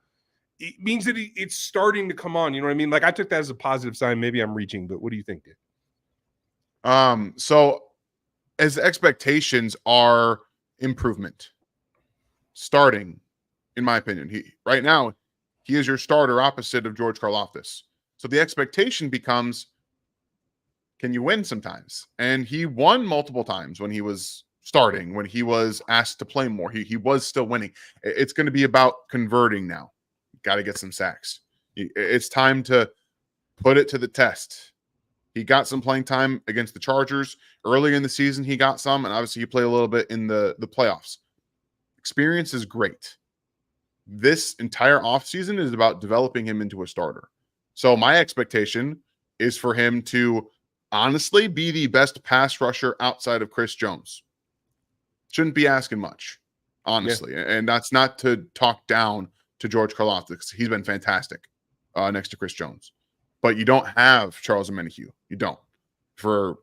it means that it's starting to come on. You know what I mean? Like, I took that as a positive sign. Maybe I'm reaching, but what do you think, dude? So as expectations are improvement, starting, in my opinion, right now he is your starter opposite of George Karlaftis. So the expectation becomes, can you win sometimes? And he won multiple times when he was starting, when he was asked to play more. He was still winning. It's going to be about converting now. Got to get some sacks. It's time to put it to the test. He got some playing time against the Chargers earlier in the season. He got some, and obviously he played a little bit in the playoffs. Experience is great. This entire offseason is about developing him into a starter. So my expectation is for him to honestly be the best pass rusher outside of Chris Jones. Shouldn't be asking much, honestly. Yeah. And that's not to talk down to George Karlaftis. He's been fantastic next to Chris Jones. But you don't have Charles Omenihu. You don't. For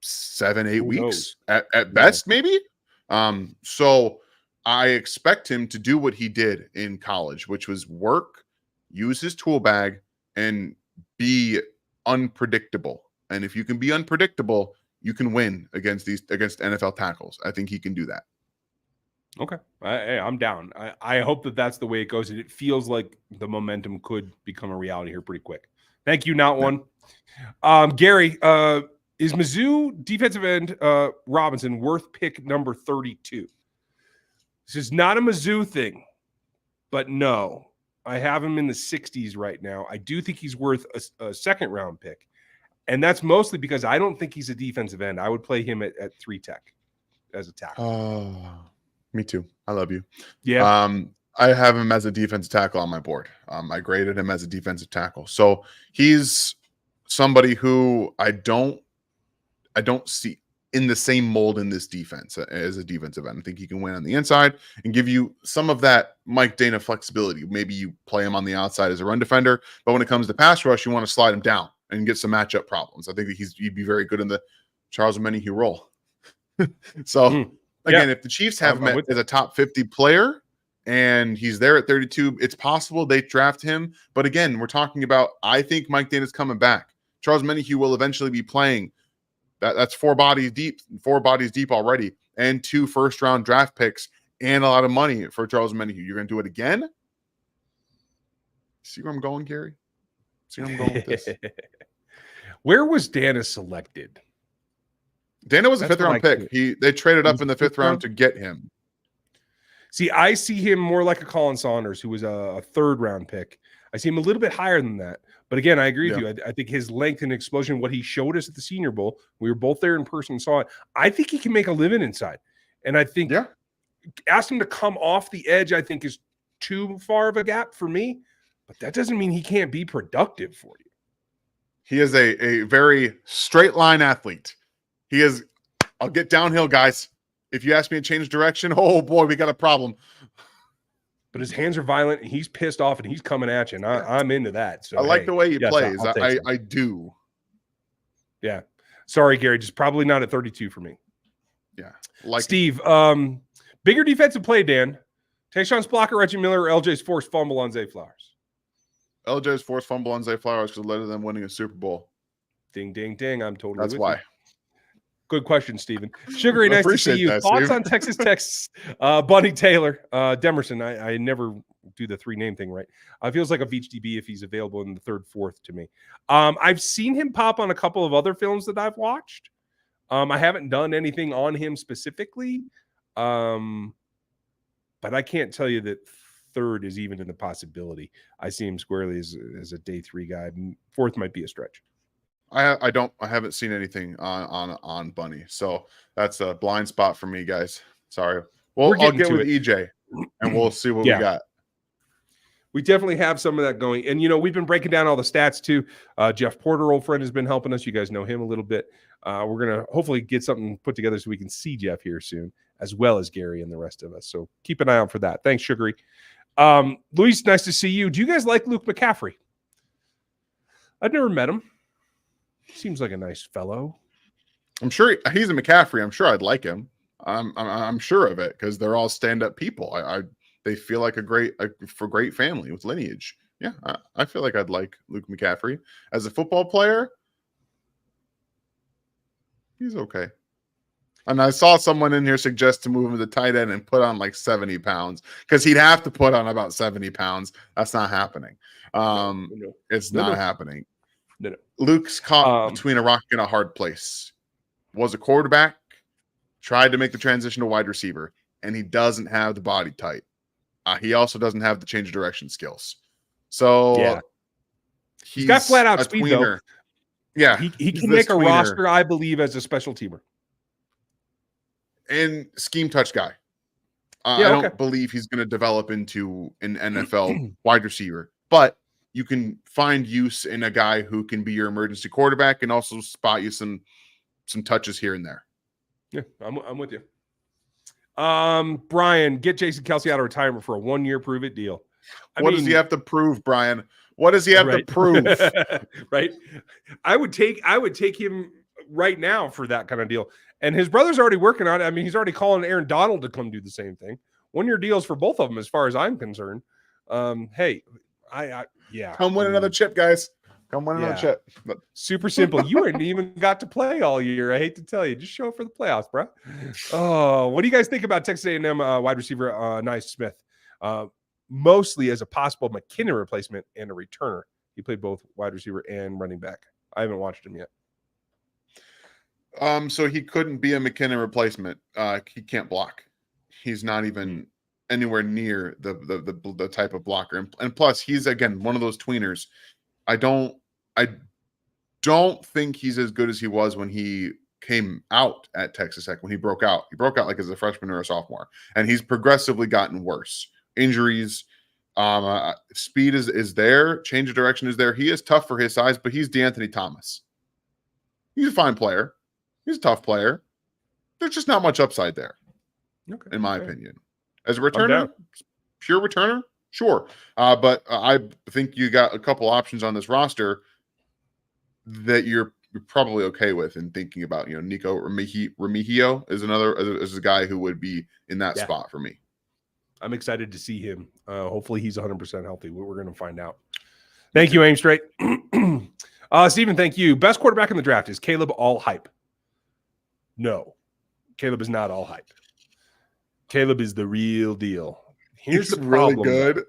7-8 weeks at best, maybe. So I expect him to do what he did in college, which was work, use his tool bag, and be unpredictable. And if you can be unpredictable, you can win against NFL tackles. I think he can do that. Okay. I'm down. I hope that that's the way it goes. And it feels like the momentum could become a reality here pretty quick. Thank you, not one. Gary, is Mizzou defensive end Robinson worth pick number 32? This is not a Mizzou thing, but no. I have him in the 60s right now. I do think he's worth a second-round pick. And that's mostly because I don't think he's a defensive end. I would play him at 3 tech as a tackle. Oh, me too. I love you. Yeah. I have him as a defensive tackle on my board. I graded him as a defensive tackle. So he's somebody who I don't see in the same mold in this defense as a defensive end. I think he can win on the inside and give you some of that Mike Danna flexibility. Maybe you play him on the outside as a run defender, but when it comes to pass rush, you want to slide him down and get some matchup problems. I think that he'd be very good in the Charles Omenihu role. So again, if the Chiefs have him as a top 50 player and he's there at 32, it's possible they draft him. But again, we're talking about, I think Mike Danna's coming back. Charles Omenihu will eventually be playing. That's 4 bodies deep already, and 2 first-round draft picks and a lot of money for Charles Omenihu. You're going to do it again? See where I'm going, Gary? See where I'm going with this? Where was Danna selected? Danna was a 5th-round pick. They traded up in the 5th round to get him. See, I see him more like a Colin Saunders, who was a 3rd-round pick. I see him a little bit higher than that. But again, I agree with you. I think his length and explosion, what he showed us at the Senior Bowl, we were both there in person and saw it. I think he can make a living inside. And I think ask him to come off the edge, I think, is too far of a gap for me. But that doesn't mean he can't be productive for you. He is a very straight line athlete. He is, I'll get downhill, guys. If you ask me to change direction, oh boy, we got a problem. But his hands are violent, and he's pissed off, and he's coming at you, and I'm into that. So I like the way he plays. I do. Yeah. Sorry, Gary, just probably not at 32 for me. Yeah. Like Steve, bigger defensive play, Dan. Tayshawn's blocker, Reggie Miller, or LJ's forced fumble on Zay Flowers? LJ's forced fumble on Zay Flowers because it led to them winning a Super Bowl. Ding, ding, ding. I'm totally That's why. You. Good question, Stephen. Sugary, nice to see you. That, Thoughts Steve. on Texas Tech's Bunny Taylor, Demerson? I never do the 3-name thing right. Feels like a Veach DB if he's available in the 3rd, 4th to me. I've seen him pop on a couple of other films that I've watched. I haven't done anything on him specifically, but I can't tell you that 3rd is even in the possibility. I see him squarely as a day 3 guy. 4th might be a stretch. I haven't seen anything on Bunny, so that's a blind spot for me, guys. Sorry. Well, I'll get with EJ, and we'll see what we got. We definitely have some of that going, and we've been breaking down all the stats too. Jeff Porter, old friend, has been helping us. You guys know him a little bit. We're gonna hopefully get something put together so we can see Jeff here soon, as well as Gary and the rest of us. So keep an eye out for that. Thanks, Sugary. Luis, nice to see you. Do you guys like Luke McCaffrey? I've never met him. Seems like a nice fellow. I'm sure he's a McCaffrey. I'm sure I'd like him. I'm sure of it because they're all stand-up people. They feel like a great family with lineage. Yeah, I feel like I'd like Luke McCaffrey as a football player. He's okay. And I saw someone in here suggest to move him to the tight end and put on like 70 pounds because he'd have to put on about 70 pounds. That's not happening. It's not happening. No. Luke's caught between a rock and a hard place. Was a quarterback, tried to make the transition to wide receiver, and he doesn't have the body type. He also doesn't have the change of direction skills. So he's got flat out speed though. Yeah, He he's can this make a tweener roster, I believe, as a special teamer. and scheme touch guy. Yeah, I okay. don't believe he's going to develop into an NFL wide receiver, but you can find use in a guy who can be your emergency quarterback and also spot you some touches here and there. Yeah, I'm with you. Brian, get Jason Kelce out of retirement for a 1-year prove it deal. What does he have to prove, Brian? What does he have to prove? Right. I would take him right now for that kind of deal. And his brother's already working on it. I mean, he's already calling Aaron Donald to come do the same thing. 1-year deals for both of them, as far as I'm concerned. Hey, yeah. Come win another chip, guys. Come win another chip. But super simple. You ain't even got to play all year. I hate to tell you. Just show up for the playoffs, bro. Oh, what do you guys think about Texas A&M wide receiver Ainias Smith? Mostly as a possible McKinnon replacement and a returner. He played both wide receiver and running back. I haven't watched him yet. So he couldn't be a McKinnon replacement. He can't block. He's not even anywhere near the type of blocker. And plus, he's again one of those tweeners. I don't think he's as good as he was when he came out at Texas Tech, when he broke out. He broke out like as a freshman or a sophomore, and he's progressively gotten worse. Injuries, speed is there, change of direction is there. He is tough for his size, but he's DeAnthony Thomas. He's a fine player. He's a tough player. There's just not much upside there, in my opinion. As a returner, pure returner, sure. But I think you got a couple options on this roster that you're probably okay with in thinking about. You know, Nico Remigio is a guy who would be in that spot for me. I'm excited to see him. Hopefully he's 100% healthy. We're going to find out. Thank you, Aim Straight. Steven, thank you. Best quarterback in the draft. Is Caleb all hype? No. Caleb is not all hype. Caleb is the real deal. Here's the problem. Really good. Though.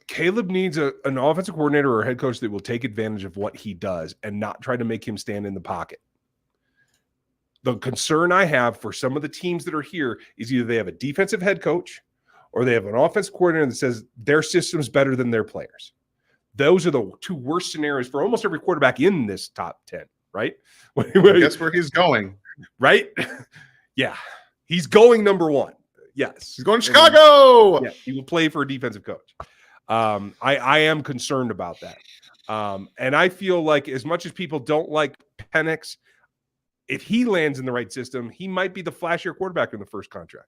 Caleb needs an offensive coordinator or a head coach that will take advantage of what he does and not try to make him stand in the pocket. The concern I have for some of the teams that are here is either they have a defensive head coach or they have an offensive coordinator that says their system's better than their players. Those are the two worst scenarios for almost every quarterback in this top 10, right? Guess where he's going. Right? Yeah. He's going number one. Yes. He's going to Chicago. Yeah, he will play for a defensive coach. I am concerned about that. And I feel like as much as people don't like Penix, if he lands in the right system, he might be the flashier quarterback in the first contract.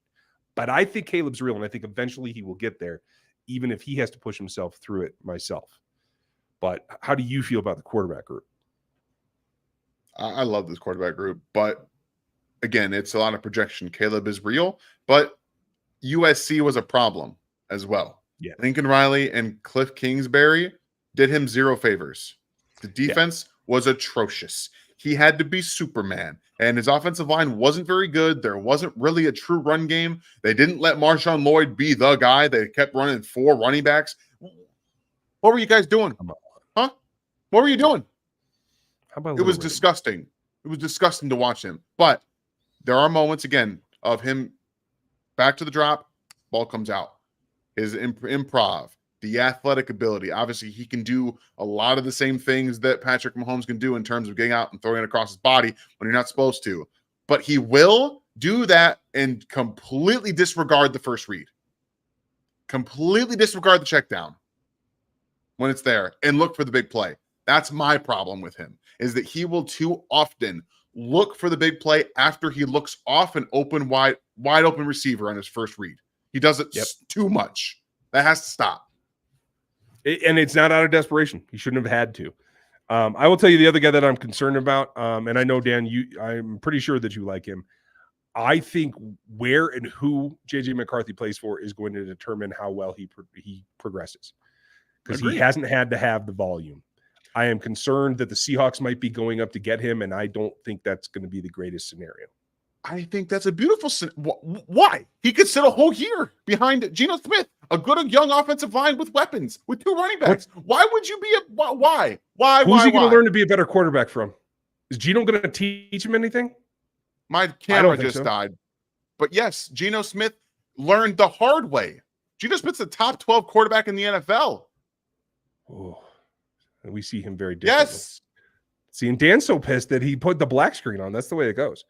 But I think Caleb's real, and I think eventually he will get there, even if he has to push himself through it myself. But how do you feel about the quarterback group? I love this quarterback group, but again, it's a lot of projection. Caleb is real, but USC was a problem as well. Yeah. Lincoln Riley and Cliff Kingsbury did him zero favors. The defense was atrocious. He had to be Superman, and his offensive line wasn't very good. There wasn't really a true run game. They didn't let Marshawn Lloyd be the guy. They kept running 4 running backs. What were you guys doing? Huh? What were you doing? How about it was disgusting. It was disgusting to watch him. But there are moments, again, of him back to the drop, ball comes out. His improv, the athletic ability. Obviously, he can do a lot of the same things that Patrick Mahomes can do in terms of getting out and throwing it across his body when you're not supposed to. But he will do that and completely disregard the first read. Completely disregard the check down when it's there and look for the big play. That's my problem with him, is that he will too often look for the big play after he looks off an open, wide open receiver on his first read. He does it too much. That has to stop. And it's not out of desperation. He shouldn't have had to. I will tell you the other guy that I'm concerned about, and I know, Dan, I'm pretty sure that you like him. I think where and who J.J. McCarthy plays for is going to determine how well he progresses, because he hasn't had to have the volume. I am concerned that the Seahawks might be going up to get him, and I don't think that's going to be the greatest scenario. I think that's a beautiful. Why? He could sit a whole year behind Geno Smith, a good young offensive line with weapons, with 2 running backs. Why would you be why? Who's he going to learn to be a better quarterback from? Is Geno going to teach him anything? My camera just died. But yes, Geno Smith learned the hard way. Geno Smith's the top 12 quarterback in the NFL. Oh, and we see him very differently. Yes. See, and Dan's so pissed that he put the black screen on. That's the way it goes.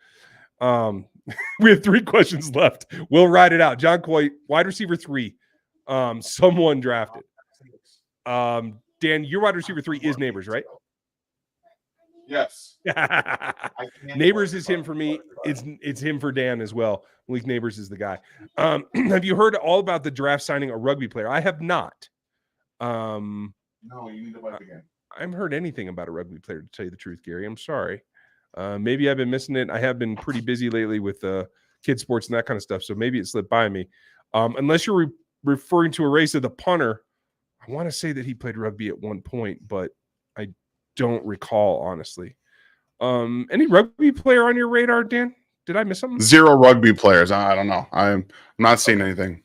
We have 3 questions left. We'll ride it out. John Coy, wide receiver 3. Someone drafted. Dan, your wide receiver 3 is Neighbors, right? Yes. Neighbors is him for me. It's him for Dan as well. At least Neighbors is the guy. Have you heard all about the draft signing a rugby player? I have not. No, you need to wipe again. I haven't heard anything about a rugby player, to tell you the truth, Gary. I'm sorry. Maybe I've been missing it. I have been pretty busy lately with kid sports and that kind of stuff, so maybe it slipped by me. Unless you're referring to a race of the punter, I want to say that he played rugby at one point, but I don't recall, honestly. Any rugby player on your radar, Dan? Did I miss something? 0 rugby players. I don't know. I'm not seeing anything.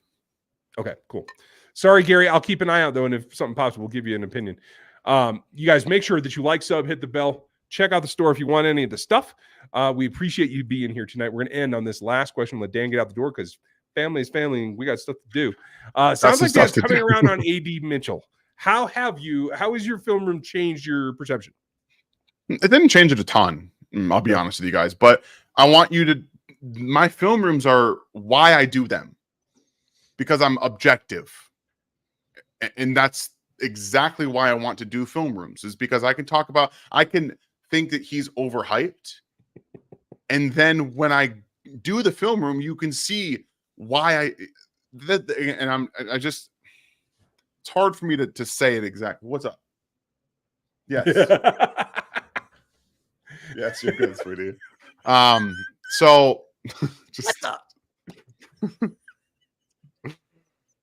Okay, cool. Sorry, Gary. I'll keep an eye out, though, and if something pops, we'll give you an opinion. You guys make sure that you like, sub, hit the bell. Check out the store if you want any of the stuff. We appreciate you being here tonight. We're going to end on this last question. Let Dan get out the door because family is family and we got stuff to do. Sounds like Dan's coming around on A.D. Mitchell. How has your film room changed your perception? It didn't change it a ton. I'll be honest with you guys, but I want you to, my film rooms are why I do them, because I'm objective. And that's exactly why I want to do film rooms, is because I can think that he's overhyped. And then when I do the film room, you can see why it's hard for me to say it exactly. What's up? Yes. Yes, you're good, sweetie. So just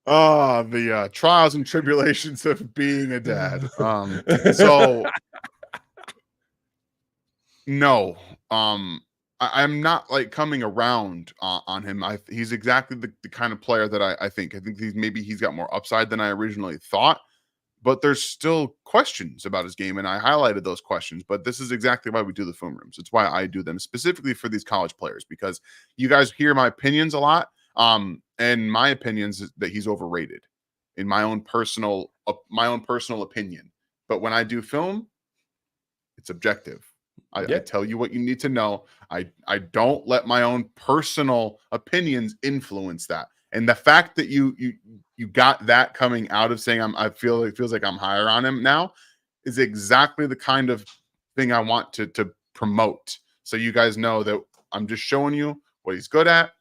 the trials and tribulations of being a dad. So no, I'm not like coming around on him. He's exactly the kind of player that I think he's got more upside than I originally thought. But there's still questions about his game, and I highlighted those questions. But this is exactly why we do the film rooms. It's why I do them specifically for these college players, because you guys hear my opinions a lot. And my opinions is that he's overrated, in my own personal opinion. But when I do film, it's objective. I tell you what you need to know. I don't let my own personal opinions influence that. And the fact that you got that coming out of saying it feels like I'm higher on him now is exactly the kind of thing I want to promote. So you guys know that I'm just showing you what he's good at,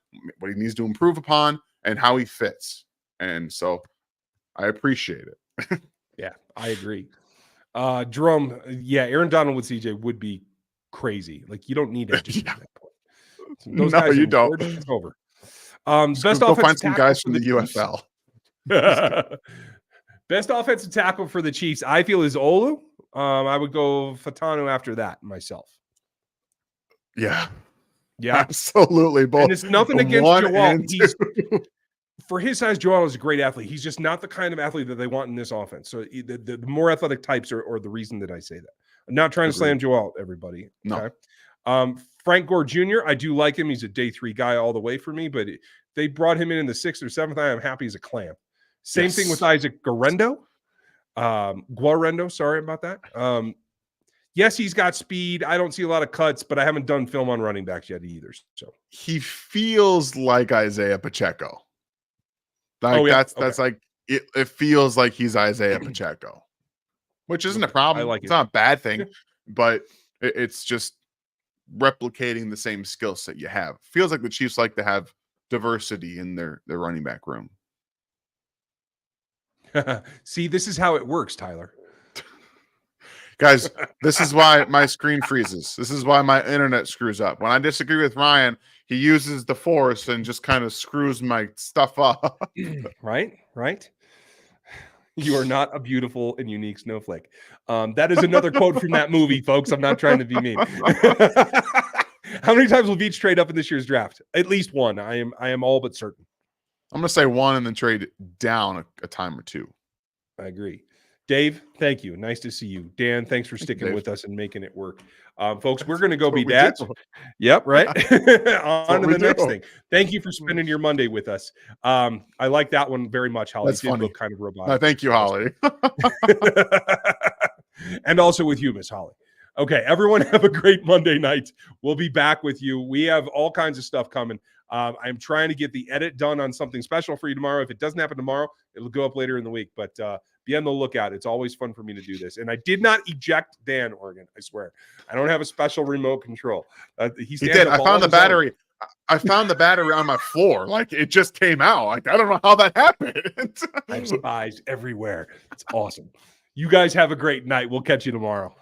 what he needs to improve upon, and how he fits. And so I appreciate it. Yeah, I agree. Drum, Aaron Donald with CJ would be crazy. Like, you don't need to just at that point. Those guys you don't. It's over. Best go find some guys from the UFL. Best offensive tackle for the Chiefs, I feel, is Olu. I would go Fatanu after that myself. Yeah, yeah, absolutely. Both. And it's nothing against Joel. For his size, Joel is a great athlete. He's just not the kind of athlete that they want in this offense. So the more athletic types are the reason that I say that. I'm not trying to slam Joel, everybody. Okay? No. Frank Gore Jr., I do like him. He's a day 3 guy all the way for me, but they brought him in the 6th or 7th. I am happy as a clam. Same thing with Isaac Guarendo. Sorry about that. Yes, he's got speed. I don't see a lot of cuts, but I haven't done film on running backs yet either. So he feels like Isaiah Pacheco. That's like it feels like he's Isaiah Pacheco, which isn't a problem. It's not a bad thing, but it's just replicating the same skill set you have. Feels like the Chiefs like to have diversity in their running back room. See, this is how it works, Tyler. Guys, this is why my screen freezes. This is why my internet screws up. When I disagree with Ryan, he uses the force and just kind of screws my stuff up. Right. You are not a beautiful and unique snowflake. That is another quote from that movie, folks. I'm not trying to be mean. How many times will Veach trade up in this year's draft? At least one. I am all but certain. I'm going to say one and then trade down a time or two. I agree. Dave, thank you. Nice to see you. Dan, thanks for sticking with us and making it work. Folks, we're going to go be dads. Yep, right. On to the next thing. Thank you for spending your Monday with us. I like that one very much, Holly. That's funny. Look kind of robotic. Thank you, Holly. And also with you, Miss Holly. Okay, everyone have a great Monday night. We'll be back with you. We have all kinds of stuff coming. I'm trying to get the edit done on something special for you tomorrow. If it doesn't happen tomorrow, it'll go up later in the week. But be on the lookout. It's always fun for me to do this. And I did not eject Dan Oregon, I swear. I don't have a special remote control. He did. I found the battery. I found the battery on my floor. Like, it just came out. Like, I don't know how that happened. I have spies everywhere. It's awesome. You guys have a great night. We'll catch you tomorrow.